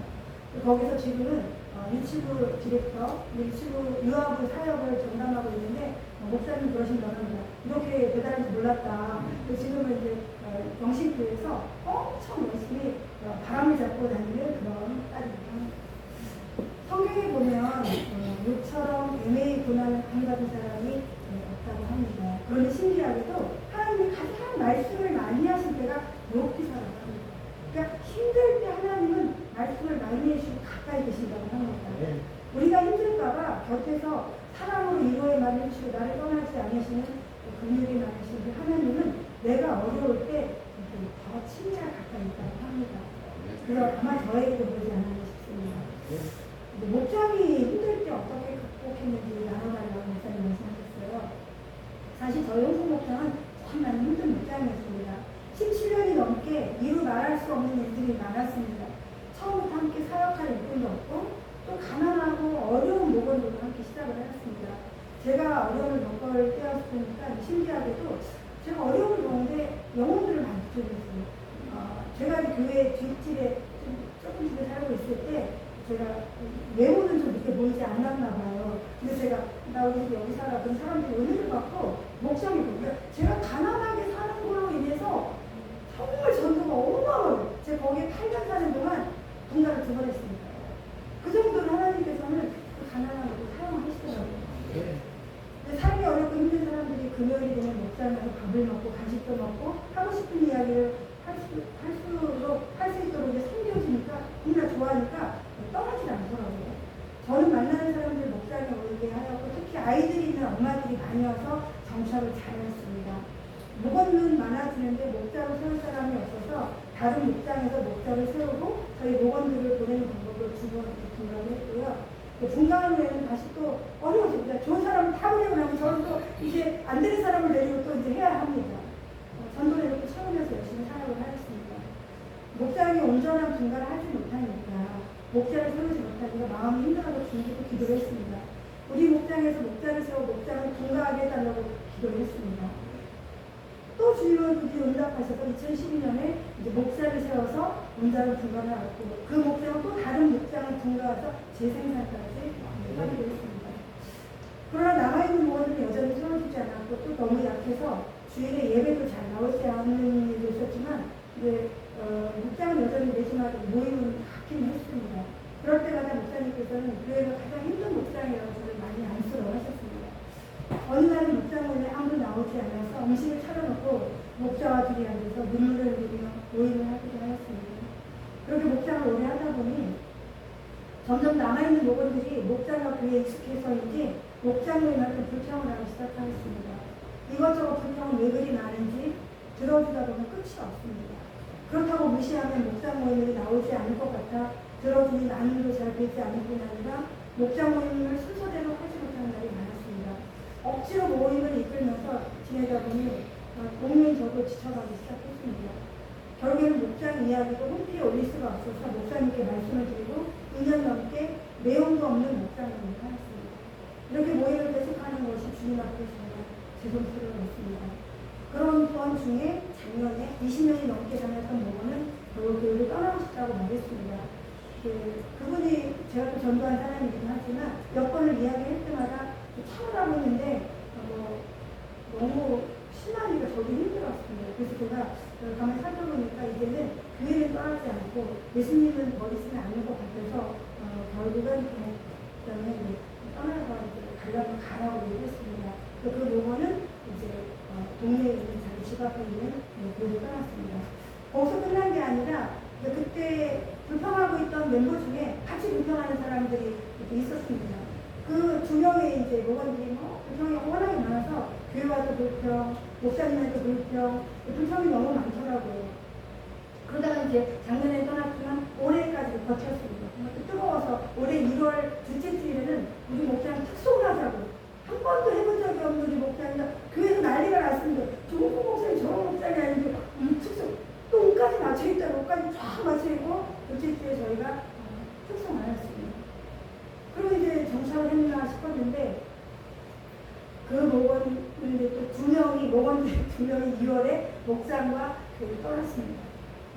거기서 지금은 유치부 디렉터, 유치부 유아부 사역을 전담하고 있는데 목사님 그러신다고 합니다. 이렇게 대단한지 몰랐다. 지금은 이제 영신교회에서 엄청 열심히 바람을 잡고 다니는 그런 딸입니다. 성경에 보면 욕처럼 애매히 고난을 당받은 사람이 없다고 합니다. 그런데 신기하게도 하나님이 가장 말씀을 많이 하실 때가 높이 살아갑니다. 그러니까 힘들 때 하나님은 말씀을 많이 해주시고 가까이 계신다고 합니다. 우리가 힘들까봐 곁에서 사랑으로 위로의 말을 해주시고 나를 떠나지 않으시는 긍휼이 많으신 그 하나님은 내가 어려울 때 더 친밀하게 가까이 있다고 합니다. 그래서 아마 저에게도 그러지 않았나 싶습니다. 목장이 힘들 때 어떻게 극복했는지 나눠달라고 목사님 말씀하셨어요. 사실 저희 홍콩 목장은 정말 힘든 목장이었습니다. 17년이 넘게 이루 말할 수 없는 일들이 많았습니다. 처음부터 함께 사역할 일꾼도 없고 또 가난하고 어려운 목원으로 함께 시작을 해왔습니다. 제가 어려움을 겪을 때였으니까 신기하게도 제가 어려움을 겪는데 영혼들을 많이 붙여줬어요. 제가 교회 뒷집에 조금 집에 살고 있을 때 제가 외모는 좀 이렇게 보이지 않았나 봐요. 근데 제가 나 우리 여기 살아 그런 사람들이 은혜를 받고 목장이 보니까 제가 가난하게 사는 걸로 인해서 정말 전도가 어마어마해요. 제가 거기에 8년 사는 동안 분가를 2번 했습니다. 그 정도로 하나님께서는 그 가난한 것을 사용하시더라고요. 근데 삶이 어렵고 힘든 사람들이 금요일이 되면 목장에 가서 밥을 먹고 간식도 먹고 하고 싶은 이야기를 할 수 있도록 이제 섬겨주니까 너무나 좋아하니까 떠나질 않더라고요. 저는 만나는 사람들 목장에 오게 하였고 특히 아이들이 있는 엄마들이 많이 와서 정착을 잘했습니다. 목원은 많아지는데 목장을 세울 사람이 없어서 다른 목장에서 목장을 세우고 저희 목원들을 보내는 방법으로 2번 분가를 했고요. 분가한 후에는 다시 또 어려워집니다. 좋은 사람을 다 보내고 나면 저는 또 이제 안 되는 사람을 내리고 또 이제 해야 합니다. 전도를 이렇게 채우면서 열심히 사역을 하였습니다. 목장이 온전한 분가를 하지 못하니까 목장을 세우지 못하니까 마음이 힘들어서 중기도 기도를 했습니다. 우리 목장에서 목장을 세워 목장을 분가하게 해달라고 기도를 했습니다. 또 주님은 그뒤 응답하셔서 2012년에 이제 목장을 세워서 온전한 분가를 하였고 그 목장은 또 다른 목장을 분가해서 재생산까지 하게 되었습니다. 그러나 남아있는 목원들은 여전히 세워지지 않았고 또 너무 약해서 주일에 예배도 잘 나오지 않는 일도 있었지만 이제 목장은 여전히 매주마다 모임은 갖기는 했습니다. 그럴 때마다 목사님께서는 교회가 가장 힘든 목장이라고 저를 많이 안쓰러워하셨습니다. 어느 날은 목장 모임에 아무도 나오지 않아서 음식을 차려놓고 목자와 둘이 앉아서 눈물을 흘리며 모임을 하기도 하였습니다. 그렇게 목장을 오래 하다 보니 점점 남아있는 목원들이 목장과 교회에 익숙해서인지 목장 모임한테 불평을 하기 시작하였습니다. 이것저것 불평은 왜 그리 많은지 들어주다 보면 끝이 없습니다. 그렇다고 무시하면 목장 모임이 나오지 않을 것 같아 들어주니 나눔도 잘 되지 않을 뿐 아니라 목장 모임을 순서대로 하지 못하는 날이 많았습니다. 억지로 모임을 이끌면서 지내다 보니 목면 저도 지쳐가기 시작했습니다. 결국에는 목장 이야기도 홈피에 올릴 수가 없어서 목사님께 말씀을 드리고 2년 넘게 내용도 없는 목장 모임을 하였습니다. 이렇게 모임을 계속하는 것이 주님 앞에 제가 죄송스러웠습니다. 그런 동안 중에 작년에 20년이 넘게 다녔던 목원은 결국 교회를 떠나고 싶다고 말했습니다. 그분이 제가 또 전도한 사람이기도 하지만 몇 번을 이야기할 때마다 참으라고 했는데 너무 심하니까 저도 힘들었습니다. 그래서 제가 가만히 살펴보니까 이제는 교회를 떠나지 않고 예수님은 머리 쓰면 않는 것 같아서 결국은 그다음에 떠나가려면 가라고 얘기했습니다. 그 목원은 이제 동네에 있는 자기 집 앞에 있는 교회를 떠났습니다. 거기서 끝난 게 아니라 그때 불평하고 있던 멤버 중에 같이 불평하는 사람들이 있었습니다. 그 2명의 이제 목원들이 불평이 워낙에 많아서 교회 와도 불평, 목사님한테 불평, 불평이 너무 많더라고요. 그러다가 이제 작년에 떠났지만 올해까지 버텼습니다. 뜨거워서 올해 1월 둘째 주일에는 우리 목사님 특송을 하자고 한 번도 해본 적이 없는 우리 목사님 교회에서 난리가 났습니다. 조국 목사님 저런 목사님이 아닌데 특송 또 옷까지 맞춰있다고 옷까지 쫙 맞춰있고 둘째 주에 저희가 특송을 하였습니다. 그리고 이제 정착을 했나 싶었는데 그 목원들 또 2명이 목원들 2명이 2월에 목장과 교회를 떠났습니다.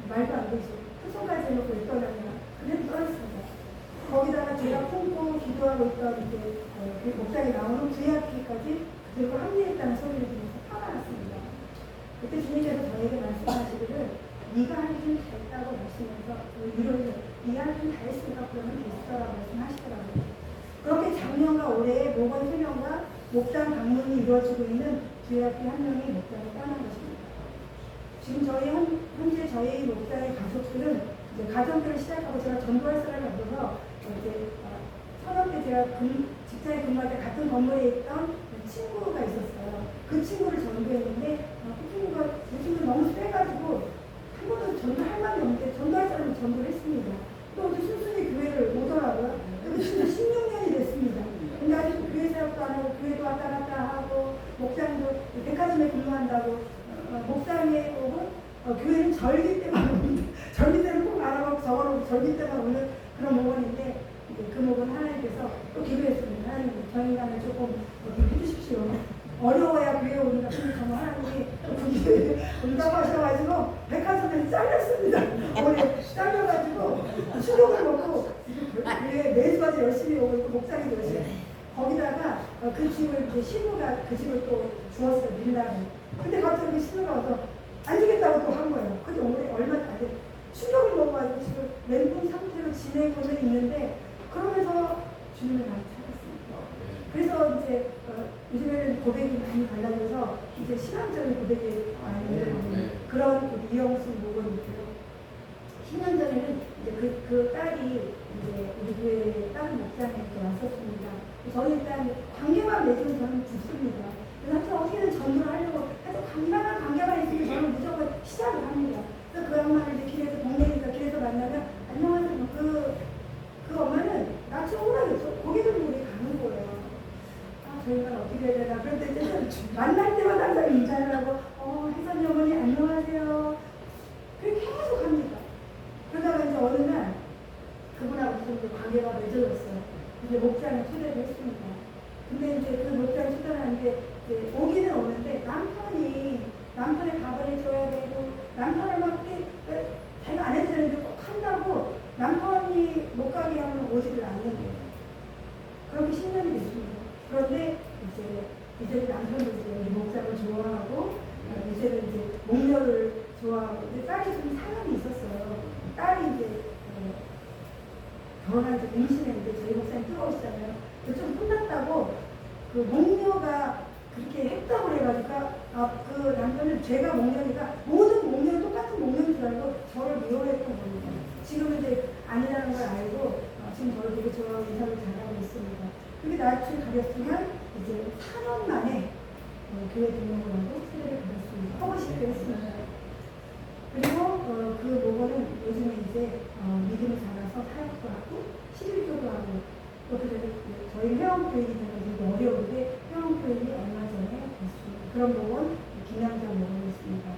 말도 안 되죠. 특송까지 해놓고 왜 떠나냐. 그래도 떠났습니다. 거기다가 제가 품고 기도하고 있던 이제 그 목장에 나오는 VIP까지 그들과 합류했다는 소리를 들으면서 화가 났습니다. 그때 주님께서 저에게 말씀하시기를 네가 할 일 다 했다고 하시면서 위로를 네가 할 일 다 했으니까 그러면 됐어라고 말씀하시더라고요. 그렇게 작년과 올해에 목원 3명과 목장 방문이 이루어지고 있는 VIP 1명이 목장을 떠난 것입니다. 지금 현재 저희 목장의 가족들은 이제 가정들을 시작하고 제가 전도할 사람이 없어서 이제 서너 때 제가 직장에 근무할 때 같은 건물에 있던 친구가 있었어요. 그 친구를 전도했는데 그 친구가 너무 세가지고 한 번도 전도할 말이 없는데 전도할 사람은 전도를 했습니다. 또 이제 순순히 교회를 오더라고요. 그 친구 16년이 됐습니다. 근데 아직도 교회 사역도 안 하고 교회도 왔다 갔다 하고 목장도 백화점에 근무한다고 목장에 오고 교회는 절기 때만 오는데 절기 때는 꼭 알아보고 적어놓고 절기 때만 오는 그런 목원인데 그 목은 하나님께서 또 기도했습니다. 하나님 저 인간을 조금 해주십시오. 어려워야 교회에 오니까 정말 하나님이 응답하셔가지고 백화점에 잘렸습니다. 올해 잘려가지고 수족을 먹고 왜 매주마다 열심히 오고 있고 목장에도 열심히 거기다가 그 집을 이제 신우가 그 집을 또 주었어요. 밀라고. 근데 갑자기 신우가 와서 안 주겠다고 또 한 거예요. 근데 오늘 얼마 안 돼. 충격을 먹어가지고 지금 멘붕 상태로 지내고는 있는데 그러면서 주님을 많이 찾았습니다. 그래서 이제 요즘에는 고백이 많이 달라져서 이제 신앙적인 고백이 많이 일어나는 그런 이영수 목원이고요. 10년 전에는 이제 그 딸이 이제 우리 교회 다른 목장에 왔었습니다. 저는 일단 관계만 맺으면 저는 죽습니다. 그래서 어떻게든 전도를 하려고 해서 관계만 있으면 저는 무조건 시작을 합니다. 그래서 그 엄마를 이제 길에서 동네에서 길에서 만나면 안녕하세요. 그 엄마는 낯이 오라겠죠. 고개 들고 우리 가는 거예요. 아 저희가 어떻게 해야 되나. 그런데 이제 만날 때마다 항상 인사를 하고 혜선이 어머니 안녕하세요. 그렇게 계속 합니다. 그러다가 이제 어느 날 그분하고 무슨 관계가 맺어졌어요. 이제 목장에 초대를 했습니다. 근데 이제 그 목장에 초대하는데 오기는 오는데 남편의 가발을 줘야 되고 남편을 막 자기가 안 해도 되는데 꼭 한다고 남편이 못 가게 하면 오지를 않는 거예요. 그렇게 10년이 됐습니다. 그런데 이제 남편도 이제 목장을 좋아하고 이제는 이제 목녀를 좋아하고 근데 딸이 좀 상황이 있었어요. 딸이 이제 결혼할 때 임신했는데 저희 목사님 뜨거우시잖아요. 좀 혼났다고 그 목녀가 그렇게 했다고 그래가지고 그 남편은 제가 목녀니까 모든 목녀는 똑같은 목녀인 줄 알고 저를 미워했던 겁니다. 지금은 이제 아니라는 걸 알고 지금 저를 되게 좋아하고 인사를 잘하고 있습니다. 그게 낯을 가렸으면 이제 4년 만에 교회 등록을 하고 세례를 받았습니다. 하고 싶게 했습니다. 그리고 그 목원은 요즘에 이제 믿음을 자라서 사역도 하고 11조도 하고 또 저희 회원교인이 되게 어려운데 회원교인이 얼마 전에 됐습니다. 그런 목원 김양장 목원이었습니다.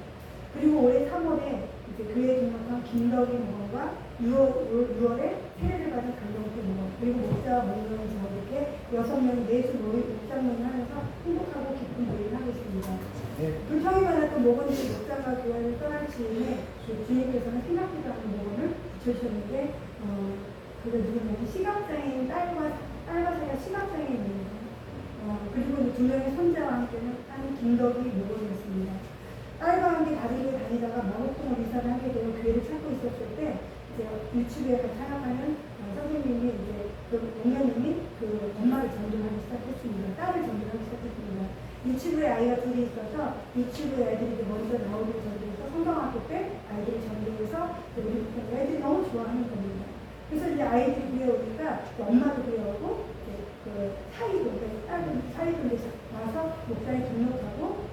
그리고 올해 3월에 이제 교회 등록한 김덕희 목원과 6월에 세례를 받은 강동태 목원 그리고 목사와 목원을 저 이렇게 6명이 매주 목장론을 하면서 행복하고 기쁜 모임을 하고 있습니다. 불평이 많았던 목원들이 목장과 교회를 떠날 즈음에 주님께서는 생각지도 않은 목원을 붙여주셨는데 그가 누구냐면 시각장애인 딸과 사이가 시각장애인입니다. 그리고 2명의 손자와 함께는 한 김덕희 목원이었습니다. 딸과 함께 다리를 다니다가 마곡동을 이사를 하게 되어 교회를 찾고 있었을 때 이제 유튜브에 같이 활약하는 선생님이 이제 그 목사님이 그 엄마를 전도하기 시작했습니다. 딸을 전도하기 시작했습니다. 유튜브에 아이가 둘이 있어서 유튜브에 애들이 먼저 나오기를 전도해서 성경학교 때 아이들이 전도해서 우리 애들이 너무 좋아하는 겁니다. 그래서 이제 아이들이 교회 오니까 엄마도 교회 오고 그 사이도 딸도 사이도 와서 목장에 등록하고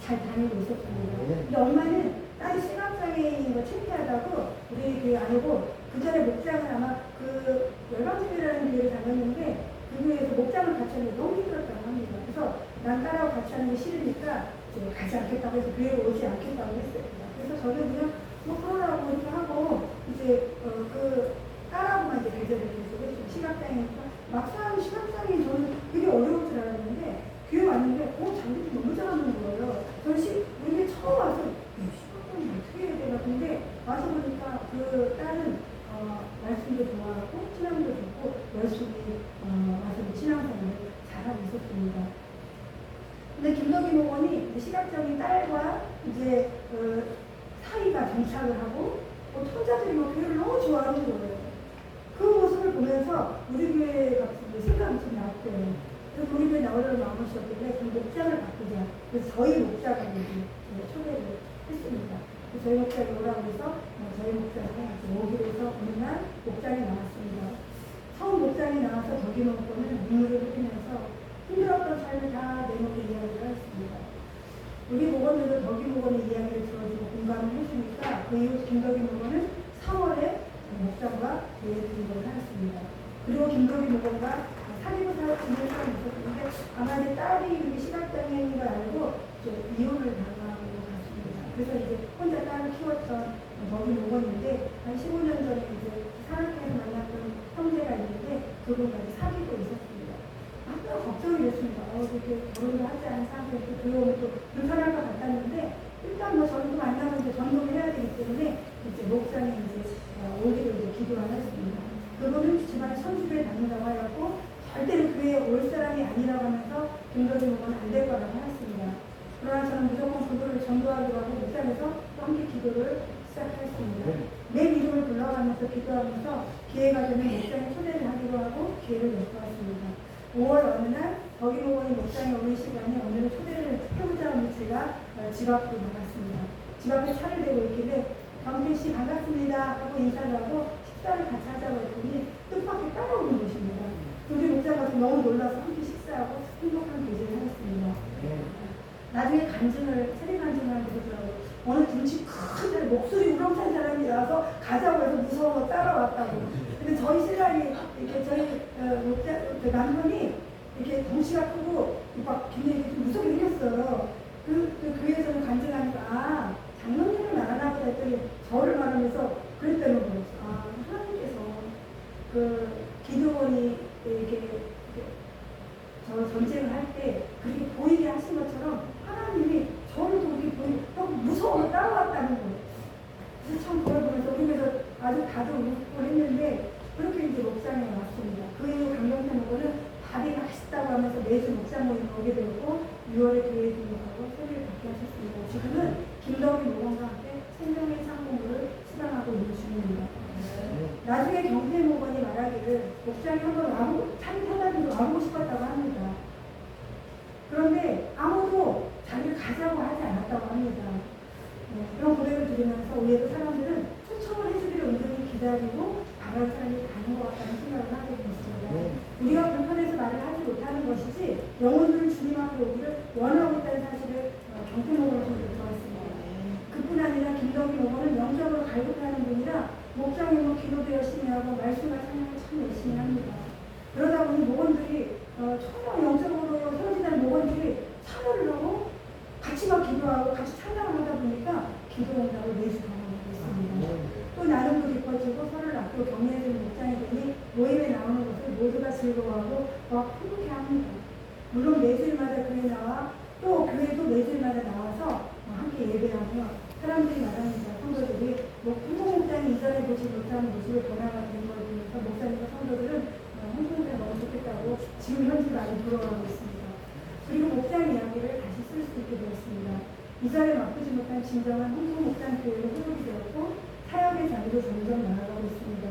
잘 다니고 있었습니다. 근데 엄마는 딸이 시각장애인인 거 창피하다고 우리 교회 안 오고 그 전에 목장을 아마 그 열방집이라는 교회를 다녔는데 그 교회에서 목장을 같이 하는데 너무 힘들었다고 합니다. 그래서 난 딸하고 같이 하는 게 싫으니까 이제 가지 않겠다고 해서 교회에 오지 않겠다고 했어요. 그래서 저는 그냥 뭐 그러라고 이렇게 하고 이제 그 딸하고만 이제 대접을 계속 했죠. 시각장애니까 막상 시각장애인 저는 되게 어려울 줄 알았는데 교회 왔는데 자기들이 너무 잘하는 거예요. 저는 우리 처음 와서 시각장애인 어떻게 해야 되나 근데 와서 보니까 그 딸은 말씀도 좋아하고 신앙도 좋고 열심히 와서 신앙생활을 잘하고 있었습니다. 근데 김덕희 목원이 시각적인 딸과 이제 사이가 정착을 하고 천자들이 교회를 너무 좋아하는 거예요. 그 모습을 보면서 우리 교회 같은 생각이 좀 났대요. 그래서 우리 교회 나오려는 마음이 없었길래 그 목장을 바꾸자. 그래서 저희 목장을 초대를 했습니다. 저희 목장이 오라고 해서 저희 목장에 오기로 해서 어느 날 목장에 나왔습니다. 처음 목장에 나와서 덕희 목원은 눈물을 흘리면서 힘들었던 삶을 다 내놓고 이야기를 했습니다. 우리 목원들도 덕희 목원의 이야기를 들어주고 공감을 해주니까 그 이후 김덕희 목원은 3월에 목장과 교회 등록을 하였습니다. 그리고 김덕희 목원과 사귀고 지내는 사람이 있었는데 아마 이제 딸이 이렇게 시각장애인 걸 알고 이혼을 당하고 갔습니다. 그래서 이제 혼자 딸을 키웠던 덕희 목원인데 한 15년 전에 이제 산악회에서 만났던 형제가 있는데 그분까지 사귀고 있었습니다. 아까 걱정이 됐습니다. 이렇게 결혼을 하지 않은 사람들이 들어오면 또 불편할 것 같았는데 일단 저는 또 만나면 이제 전도를 해야 되기 때문에 이제 목장에 이제 오기로 이제 기도를 했습니다. 그분은 집안 받는다고 하였고 절대로 교회에 올 사람이 아니라고 하면서 김덕기 목은 안 될 거라고 하였습니다. 그러나 저는 무조건 그들을 전도하기로 하고 목장에서 또 함께 기도를 시작하였습니다. 내 이름을 불러가면서 기도하면서 기회가 되면 목장에 초대를 하기로 하고 기회를 엿보았습니다. 5월 어느 날 덕이목원이 목장에 오는 시간에 오늘은 초대를 해보자는 제가 집 앞으로 나갔습니다. 집 앞에 차를 대고 있길래 경태씨 반갑습니다 하고 인사를 하고 식사를 같이 하자고 했더니 뜻밖의 따라오는 것입니다. 우리 목자가 너무 놀라서 함께 식사하고 행복한 교제를 하였습니다. 나중에 간증을 세례 간증을 하게 되더라고요. 어느 등치 큰 사람, 목소리 우렁찬 사람이 나와서 가자고 해서 무서워 따라왔다고. 근데 저희 신랑이 이렇게 저희 목자 남편이 이렇게 덩치가 크고 막 굉장히 좀 무섭게 생겼어요. 그 교회에서는 간증하니까 아 장로님을 말하나 보다 했더니 저를 말하면서 그랬다는 거예요. 아 하나님께서 그 기도원이 이렇게 저 전쟁을 할 때 그렇게 보이게 하신 것처럼 하나님이 저를 그렇게 보이고 너무 무서워서 따라왔다는 거예요. 그래서 참 그걸 보면서 우리에서 아주 다들 웃고 했는데 그렇게 이제 목장에 왔습니다. 그 이후 강경태 목원은 밥이 맛있다고 하면서 매주 목장 모임 오게 되었고 6월에 교회에 등록하고 소리를 받게 하셨습니다. 지금은 김덕기 목원과 함께 생명의 창공부를 수강하고 있는 중입니다. 나중에 경태 목원이 말하기를 목장에 한번 와보고 참 편하기도 와보고 싶었다고 합니다. 그런데 아무도 자기를 가자고 하지 않았다고 합니다. 그런 고백을 들으면서 우리의 사람들은 초청을 해주기를 은근히 기다리고 바랄 사람이 가는 것 같다는 생각을 하게 됐습니다. 우리가 불편해서 말을 하지 못하는 것이지 영혼들은 주님 앞에 오기를 원하고 있다는 사실을 경태목원을 통해 들어왔습니다. 그뿐 아니라 김덕기 목원은 영적으로 갈급해하는 분이라 목장에 기도도 열심히 하고 말씀과 찬양을 참 열심히 합니다. 그러다 보니 목원들이 전혀 영적으로 세워지는 목원들이 참여를 하고 같이 막 기도하고 같이 찬양을 하다 보니까 기도 응답을 매주 경험하고 있습니다. 또 나름도 기뻐지고 서로를 아끼고 격려해주는 목장이 되니 모임에 나오는 것을 모두가 즐거워하고 막 행복해합니다. 물론 매주일마다 교회 나와 또 교회도 매주일마다 나와서 함께 예배하며 사람들이 말합니다. 성도들이 홍콩목장이 이전에 보지 못하는 모습을 변화가 된 걸 보면서 목사님과 성도들은 홍콩목장 너무 좋겠다고 지금 현재 많이 부러워하고 있습니다. 그리고 목장 이야기를 다시 쓸 수 있게 되었습니다. 이전에 맛보지 못한 진정한 홍콩목장 교회로 회복이 되었고 사역의 자리도 점점 나아가고 있습니다.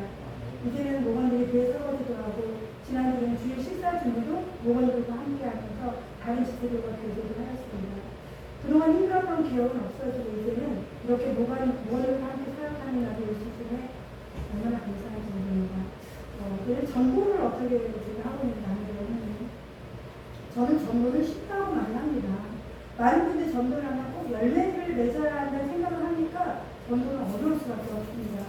이제는 목원들이 교회 설거지도 하고 지난주에는 주일 식사 중에도 목원들과 함께하면서 다른 지체들과 교제를 하였습니다. 그동안 힘들었던 개혁은 없어지고 이제는 이렇게 목원들과 함께 사역하는 날이 올 수 있음에 얼마나 감사한 일입니다. 그래서 전공을 어떻게 지금 하고 있는지 저는 전도를 쉽다고 말합니다. 많은 분들이 전도를 하면 꼭 열매를 맺어야 한다는 생각을 하니까 전도는 어려울 수밖에 없습니다.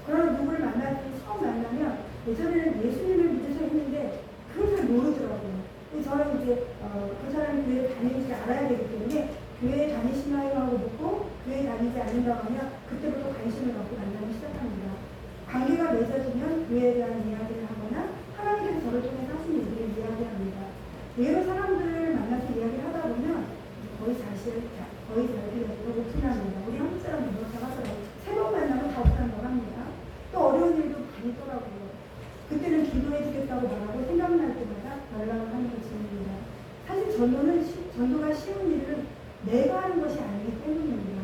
그러나 누구를 만나든지 처음 만나면 예전에는 예수님을 믿으셔 했는데 그걸 잘 모르더라고요. 저는 이제 그 사람이 교회에 다니는지 알아야 되기 때문에 교회에 다니시나요? 하고 묻고 교회에 다니지 않는다고 하면 그때부터 관심을 갖고 만나기 시작합니다. 관계가 맺어지면 교회에 대한 이야기를 하거나 하나님께서 저를 통해서 하신 얘기를 이야기합니다. 여러 사람들을 만나서 이야기를 하다 보면 거의 잘 되고 오픈합니다. 우리 한국 사람들 그렇다고 하더라고요. 세 번 만나면 다 오픈한다고 합니다. 또 어려운 일도 많이 있더라고요. 그때는 기도해 주겠다고 말하고 생각날 때마다 연락을 하는 것입니다. 사실 전도가 쉬운 일은 내가 하는 것이 아니기 때문입니다.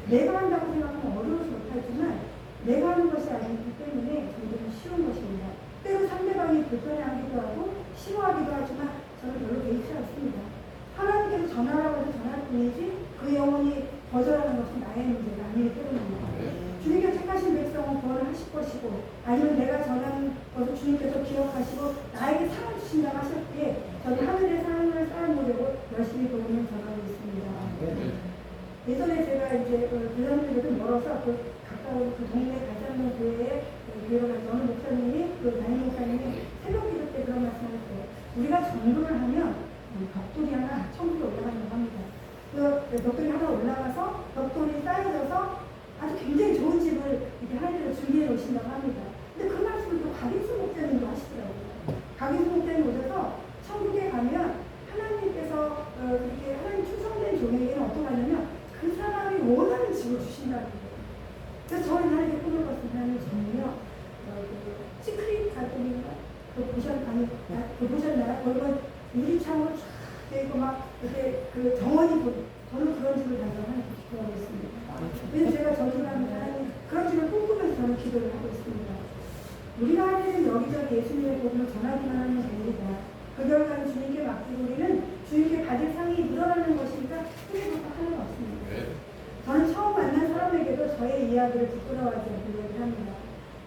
내가 한다고 생각하면 어려워서 못하지만 내가 하는 것이 아니기 때문에 전도는 쉬운 것입니다. 때로 상대방이 불편해하기도 하고 싫어하기도 하지만 저는 별로 개의치 않습니다. 하나님께서 전하라고 해서 전할 뿐이지 그 영혼이 거절하는 것은 나의 문제가 아니기 때문입니다. 주님께서 택하신 백성은 구원을 하실 것이고 아니면 내가 전하는 것을 주님께서 기억하시고 나에게 상을 주신다고 하셨기에 저는 하늘의 상을 쌓아놓으려고 열심히 복음을 전하고 있습니다. 예전에 제가 이제 부산교회가 좀 멀어서 그 가까운 그 동네 가장동 교회에 교회로 가서 어느 목사님이 그 담임 목사님이 새벽 기도 때 그런 말씀하셨어요. 우리가 전도를 하면 벽돌이 하나 천국에 올라간다고 합니다. 그 벽돌이 하나 올라가서 벽돌이 쌓여져서 아주 굉장히 좋은 집을 이렇게 하나님께서 준비해 놓으신다고 합니다. 근데 그 말씀을 또 박인수 목사님도 하시더라고요. 박인수 목사님 오셔서 천국에 가면 하나님께서 이렇게 하나님 충성된 종에게는 어떻게 하냐면 그 사람이 원하는 집을 주신다는 거예요. 그래서 저는 하나님께 꿈을 꿨습니다. 하나님 저는요 시크릿 가든인가 그거 보셨나요? 거기가 유리창으로 쫙 되고 막 이렇게 그 정원이 저는 그런 집을 달라고 기도하고 있습니다. 그래서 제가 전문가는 하나님 그런 집을 꿈꾸면서 저는 기도를 하고 있습니다. 우리가 하는 여기저기 예수님의 복음을 전하기만 하면 됩니다. 그 결과는 주님께 맡기고 우리는 주님께 받을 상이 늘어나는 것이니까 후회가 하나가 없습니다. 저는 처음 만난 사람에게도 저의 이야기를 부끄러워하지 않고 이야기를 합니다.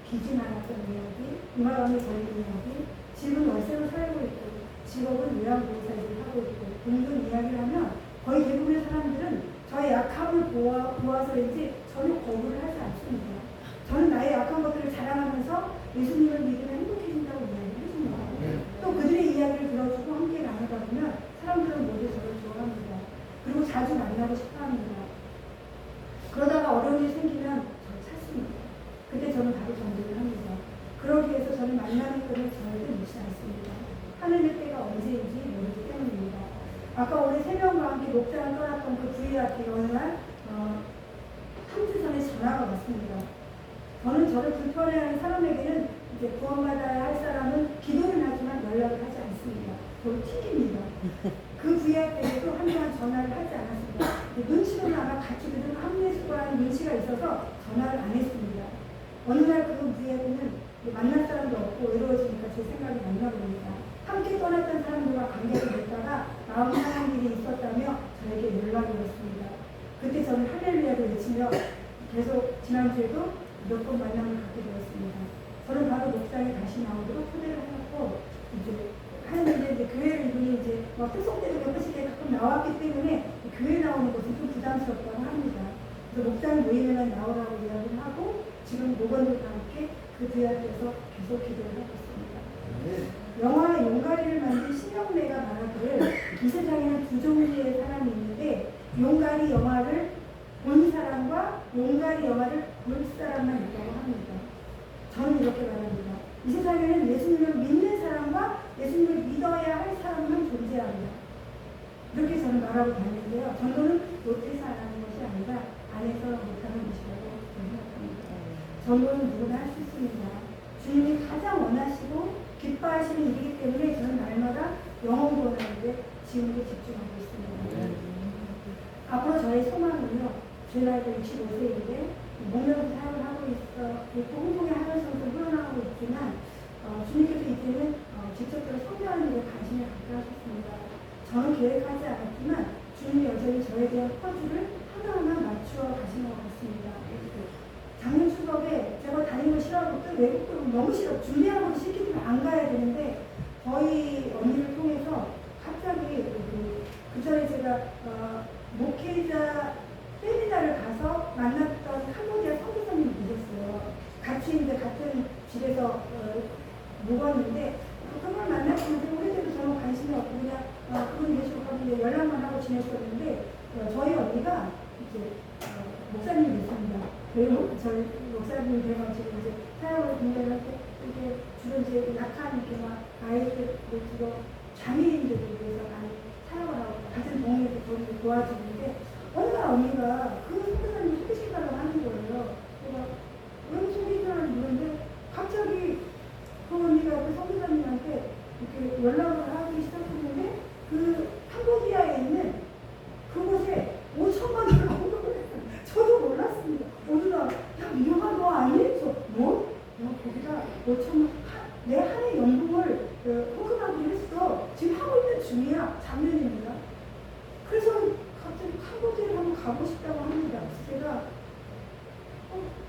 빚이 많았던 이야기, 이마감이 걸린 이야기, 집은 월세로 살고 있고 직업은 요양보호사 일을 하고 있고 등등 이야기를 하면 거의 대부분의 사람들은 저의 약함을 보아서인지 전혀 거부를 하지 않습니다. 저는 나의 약한 것들을 자랑하면서 예수님을 믿으면 행복해진다고 이야기를 해줍니다. 또 그들의 이야기를 들어주고 함께 나누다 보면 사람들은 모두 저를 좋아합니다. 그리고 자주 만나고 싶어합니다. 그러다가 어려운 일이 생기면 저를 찾습니다. 그때 저는 바로 전도를 합니다. 그러기 위해서 저는 만남의 끈을 절대 놓지 않습니다. 하늘의 때가 언제인지 모르기 때문입니다. 아까 우리 3명과 함께 목장을 떠났던 그 부위한테 어느 날 3주 전에 전화가 왔습니다. 저는 저를 불편해하는 사람에게는 이제 구원받아야 할 사람은 기도를 하지만 연락을 하지 않습니다. 저를 튕깁니다. 그 부위한테도 한동안 전화를 하지 않았습니다. 눈치로는 아마 같이 그들은 합류했을 거라는 눈치가 있어서 전화를 안 했습니다. 어느 날 그 부위한테는 만날 사람도 없고 외로워지니까 제 생각이 났나 봅니다. 함께 떠났던 사람들과 관계를 맺다가 마음 상한 일이 있었다며 저에게 연락이 왔습니다. 그때 저는 할렐루야를 외치며 계속 지난주에도 몇 번 만남을 갖게 되었습니다. 저는 바로 목장에 다시 나오도록 초대를 해놓고 이제 하는데 이제 교회를 이분이 이제 막 특성대로 몇 번씩 가끔 나왔기 때문에 교회 나오는 것은 좀 부담스럽다고 합니다. 그래서 목장 모임에만 나오라고 이야기를 하고 지금 목원들과 함께 그 뒤앞에서 계속 기도를 하고 있습니다. 영화 용가리를 만든 신영래가 말하기를 이 세상에는 두 종류의 사람이 있는데 용가리 영화를 본 사람과 용가리 영화를 볼 사람만 있다고 합니다. 저는 이렇게 말합니다. 이 세상에는 예수님을 믿는 사람과 예수님을 믿어야 할 사람만 존재합니다. 이렇게 저는 말하고 다니는데요. 전도는 못해서 안 하는 것이 아니라 안에서 못하는 것이라고 생각합니다. 전도는 누구나 할 수 있습니다. 주님이 가장 원하시고 기뻐하시는 일이기 때문에 저는 날마다 영혼 구원하는데 지금도 집중하고 있습니다. 앞으로 저의 소망은요. 제 나이가 65세인데 목련도 사역을 하고 있고 홍콩에 하늘성도 흘러나오고 있지만 주님께서 이제는 직접적으로 성교하는 데 관심을 갖게 하셨습니다. 저는 계획하지 않았지만 주님이 여전히 저에 대한 퍼즐을 하나하나 맞추어 가신 것 같습니다. 작년 추석에 제가 다니는 거 싫어하고 또 외국도 너무 싫어 준비하고 싫기 때문에 안 가야 되는데 저희 언니를 통해서 갑자기 그 전에 제가 목회자 세미나를 가서 만났던 캄보디아 선교사님이 계셨어요. 같이 이제 같은 집에서 묵었는데 그걸 만났는데 오래돼도 저는 관심이 없고 그냥 그분 계시고 하는데 연락만 하고 지냈었는데 저희 언니가 이제 목사님이셨습니다. 그리고 저희 목사님이 돼가지고 이제 사역을 공부할 때 이게 주로 이제 약한 이렇게 막 아이들 두고 장애인들을 위해서 많이 사역을 하고 같은 동네에서 저를 도와주는데 어느 날 언니가 그 선교사님 소개시켜달라고 하는 거예요. 제가 왜 소개시켜달라고 물었는데 갑자기 그 언니가 그 선교사님한테 이렇게 연락을 하기 시작했는데 그 캄보디아에 있는 그곳에 5천만 원을 공급을 했어요. 저도 몰랐습니다. 어느 날 야 위험한 거 아니에요? 뭐? 거기다 5천만 내 한 해 연봉을 헌금하기로 했어. 지금 하고 있는 중이야. 작년입니다. 그래서 갑자기 캄보디아를 한번 가고 싶다고 합니다. 제가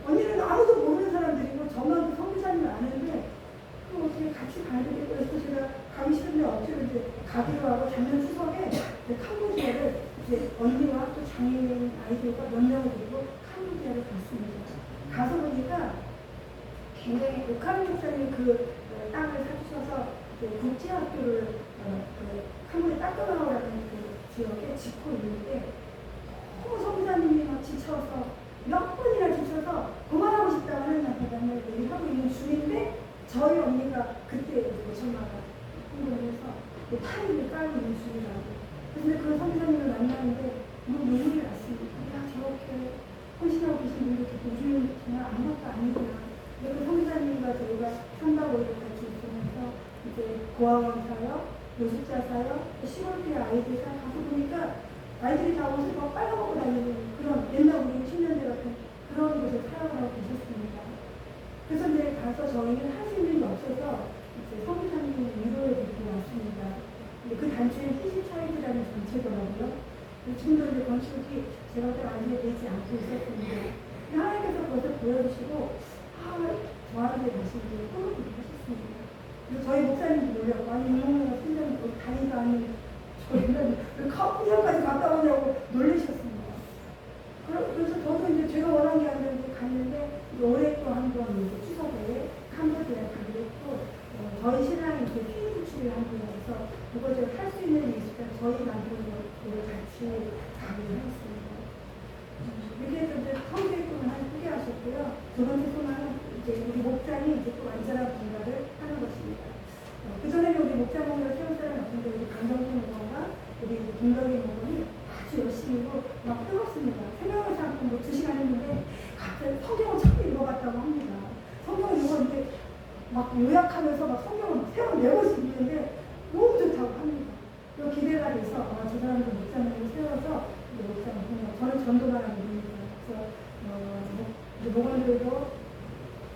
언니는 아무도 모르는 사람들이고 저만 그 선교사님을 아는데 그럼 어떻게 같이 가야 되겠다 해서 제가 가기 싫은데 어쩌고 이제 가기로 하고 작년 추석에 캄보디아를 이제 언니와 또 장애인 아이들과 몇 명을 데리고 캄보디아를 갔습니다. 가서 보니까 굉장히 오카르 목사님이 그 땅을 사주셔서 국제학교를 캄보디아 따끔하오라는 그 지역에 짓고 있는데 너무 선교사님이 막 지쳐서 몇 번이나 지쳐서 그만하고 싶다고 하나님한테 만날 얘기를 하고 있는 중인데 저희 언니가 그때 5천만 원 홍보를 해서 파리를 깔고 있는 중이라고. 근데 그 선교사님을 만나는데 너무 눈물이 났습니다. 야 저렇게 헌신하고 계신 분들 이렇게 요즘은 정말 아무것도 아니구나. 근데 그 선교사님과 저희가 3박 5일 같이 있으면서 이제 보아원 사역, 노숙자 사역, 시골교회 아이들 사역 가서 보니까 아이들이 다 옷을 막 빨아먹고 다니는 그런 옛날 우리 10년대 같은 그런 곳에 사역을 하고 계셨습니다. 그래서 이제 가서 저희는 할 수 있는 게 없어서 이제 성교사님 위로해 드리고 왔습니다. 근데 그 단체는 피지 차이드라는 단체더라고요. 지금도 이제 건축이 제가 또 완료되지 않고 있었습니다. 하나님께서 그것을 보여주시고 저한테 다시 이제 꿈을 꾸게 하셨습니다. 그래서 저희 목사님도 놀랐고 아니 이놈이가 순전히 다리가 아닌 저희는 왜 카운티까지 갔다 오냐고 놀라셨습니다. 그래서 저도 이제 제가 원한 게 아니라 갔는데 올해 또 한 번 추석에 캄보디아에 가기로 했고 저희 신랑이 이제 피임 구출을 한 거라서 그것을 할 수 있는 게 있으니까 저희 남편과 같이 가기로 했습니다. 이렇게 해서 이제 성교의 꿈을 한 포기하셨고요. 두 번째 소망은 이제 우리 목장이 이제 또 완전한 분가를 하는 것입니다. 그전에는 우리 목장 공부를 세울 사람이 없는데 우리 강정순 목원과 우리 김덕희 목원이 아주 열심히 막 뜨겁습니다. 생명을 삼고 뭐 2시간 했는데 갑자기 성경을 자꾸 읽어봤다고 합니다. 성경을 읽었는데 막 요약하면서 막 성경을 3번4번씩 읽는데 너무 좋다고 합니다. 또 기대가 돼서 저 사람들 목장을 세워서 목장을 보면 저는 전도가라고 합니다. 그래서 목원들도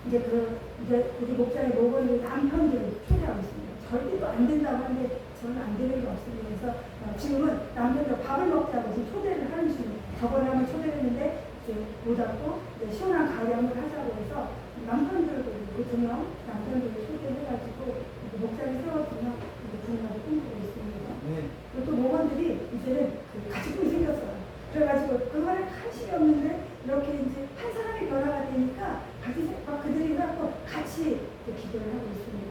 이제 우리 목장의 목원들 남편들을 초대하고 있습니다. 절대로 안 된다고 하는데 저는 안 되는 게 없습니다. 그래서 지금은 남편들 밥을 먹자고 지금 초대를 하는 중입니다. 저번에 한번 초대를 했는데 이제 못 왔고 시원한 가량을 하자고 해서 남편들도 그 2명 남편들을 초대해가지고 목장에 세워주면 분가를 꿈꾸고 있습니다. 그리고 또 목원들이 이제는 같이 꿈이 생겼어요. 그래가지고 그거를 관심이 없는데 이렇게 이제 한 사람의 변화가 되니까 그들이 같이 기도를 하고 있습니다.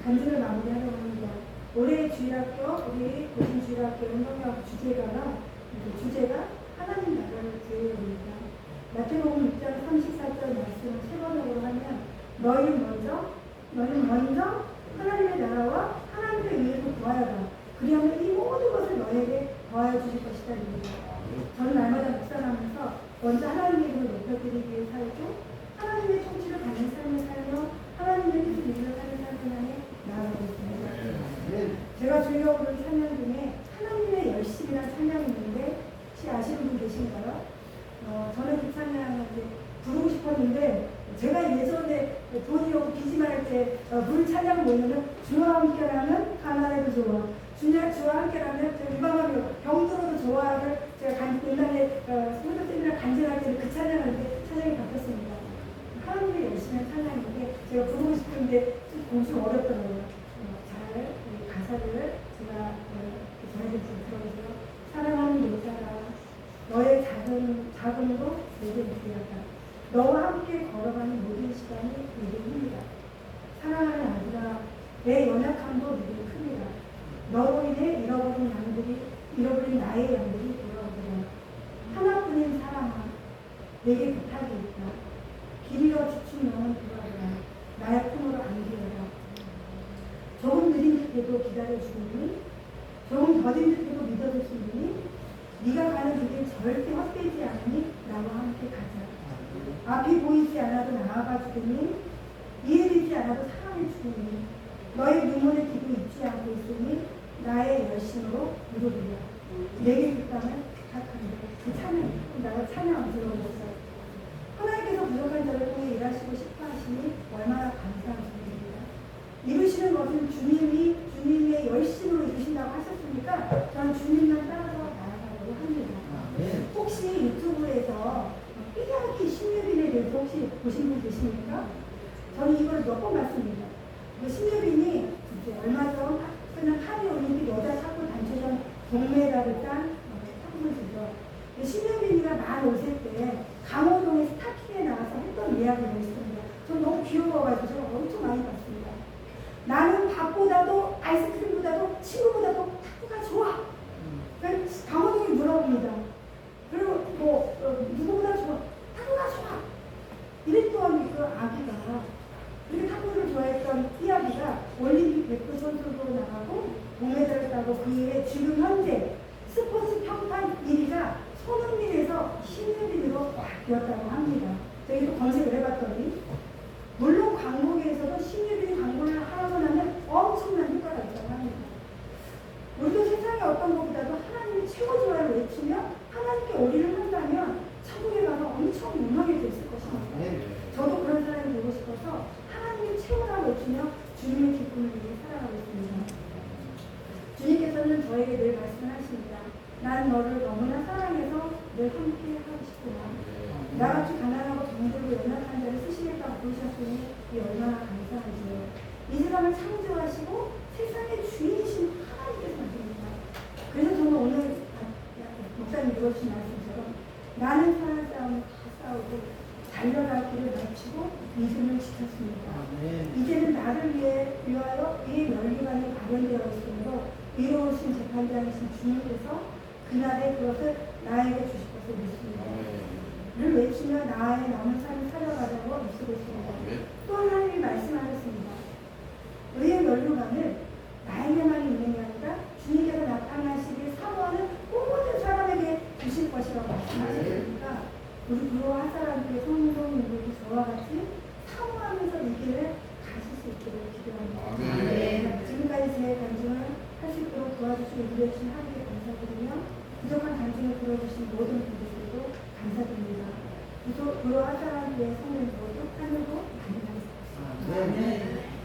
간증을 마무리하려고 합니다. 올해 주일학교, 우리 고신주일학교 운동학 주제가 하나님 나라를 구해옵니다. 마태복음 6장 34절 말씀을 3번으로 하면 너희는 먼저 하나님의 나라와 하나님의 의를 구하여라. 그리하면 이 모든 것을 너에게 더하여 주실 것이다. 저는 날마다 묵상하면서 먼저 하나님의 이름을 높여드리기 위해 살고 하나님의 통치를 받는 삶을 살며 하나님의 뜻을 이루어 사는 삶을 향해 나아가고 있습니다. 제가 주일학교를 찬양 중에 하나님의 열심이라는 찬양이 있는데 혹시 아시는 분 계신가요? 저는 그 찬양을 부르고 싶었는데 제가 예전에 돈이 없고 빚이 많을 때 부른 찬양을 뭐냐면 주와 함께라면 가난해도 좋아 주와 함께라면 유방하며 병들어도 좋아를 제가 옛날에 스무드쌤이랑 간증할 때는 그 찬양을 찬양이 바뀌었습니다. 하나님의 열심히 찬양인데 제가 부르고 싶은데 좀 어렵더라고요. 잘 가사를 제가 전해드리도록 들어보세요. 사랑하는 여자라 너의 작음으로 내게 느끼었다. 너와 함께 걸어가는 모든 시간이 내게 힘이다. 사랑하는 아들아 내 연약함도 내게 큽니다. 너로 인해 잃어버린 나의 양들이 돌아오더라. 하나뿐인 사랑아 내게 부탁이 있다. 길 잃어 지친 영혼 돌아오라. 나의 품으로 안기어라. 조금 느린 듯해도 기다려주니 조금 더딘 듯해도 믿어주시니 네가 가는 길이 절대 헛되지 않으니 나와 함께 가자. 앞이 보이지 않아도 나아가 주겠니? 이해되지 않아도 사랑해 주겠니? 너의 눈물의 기도 잊지 않고 있으니 나의 열심으로 이루리라. 내게 그 땅을 부탁합니다. 그 찬양, 나가 찬양 들어보세요. 하나님께서 부족한 자를 통해 일하시고 싶어 하시니 얼마나 감사한 주님입니다. 이루시는 것은 주님의 열심으로 이루신다고 하셨으니까 저는 주님만 따라서 나아가려고 합니다. 혹시 유튜브에서 삐약이 신유빈에 대해서 혹시 보신 분 계십니까? 저는 이걸 몇 번 봤습니다. 신유빈이 얼마 전 그냥 파리올림픽 여자 탁구 단체전 동메달을 딴 탁구선수죠. 신유빈이가 만 5세 때 강호동의 스타킹에 나와서 했던 이야기가 있습니다. 전 너무 귀여워가지고 제가 엄청 많이 봤습니다. 나는 밥보다도 아이스크림보다도 친구보다도 탁구가 좋아. 강호동이 물어봅니다. 그리고 누구보다 좋아. 탁구가 좋아. 이랬더니 그 아기가 그렇게 탁구를 좋아했던 이야기가 올림픽 백두 선수로 나가고 동메달을 따고 그 이후에 지금 현재 스포츠 평판 1위가 손흥민에서 신유빈으로 바뀌었다고 합니다. 저희도 검색을 해봤더니 물론 광고계에서도 신유빈 광고를 하고 나면 엄청난 것이며 주님의 기쁨을 위해 살아가고 있습니다. 주님께서는 저에게 늘 말씀하십니다. 난 너를 너무나 사랑해서 늘 함께 하고 싶구나. 나같이 가난하고 병들고 연약한 자를 쓰시겠다고 부르셨으니 이 얼마나 감사하지요. 이 세상을 창조하시고 세상의 주인이신 하나님께서 만듭니다. 그래서 저는 오늘 목사님 읽어주신 말씀처럼 나는 사는 싸움을 다 싸우고 달려갈 길을 마치고 믿음을 지켰습니다. 이제는 나를 위하여 이 멸류관이 발현되어 있으므로 의로우신 재판장이신 주님께서 그날에 그것을 나에게 주실 것을 믿습니다. 를 외치며 나의 남은 삶을 살아가자고 애쓰고 있습니다. 또 하나님이 말씀하셨습니다. 의의 멸류관을 나에게만 있는 게 아니라 주님께서 나타나시길 사모하는 모든 사람에게 주실 것이라고 말씀하셨으니까 우리 부러워할 사람들의 성도님들이 저와 같이 사모하면서 이 길을 가실 수 있기를 기도합니다. 지금까지 제 간증을 할 수 있도록 도와주시고 인도해주신 하나님께 감사드리며 부족한 간증을 들어주신 모든 분들께도 감사드립니다. 부러워할 사람들의 성도님 모두 하늘도 많이 가겠습니다.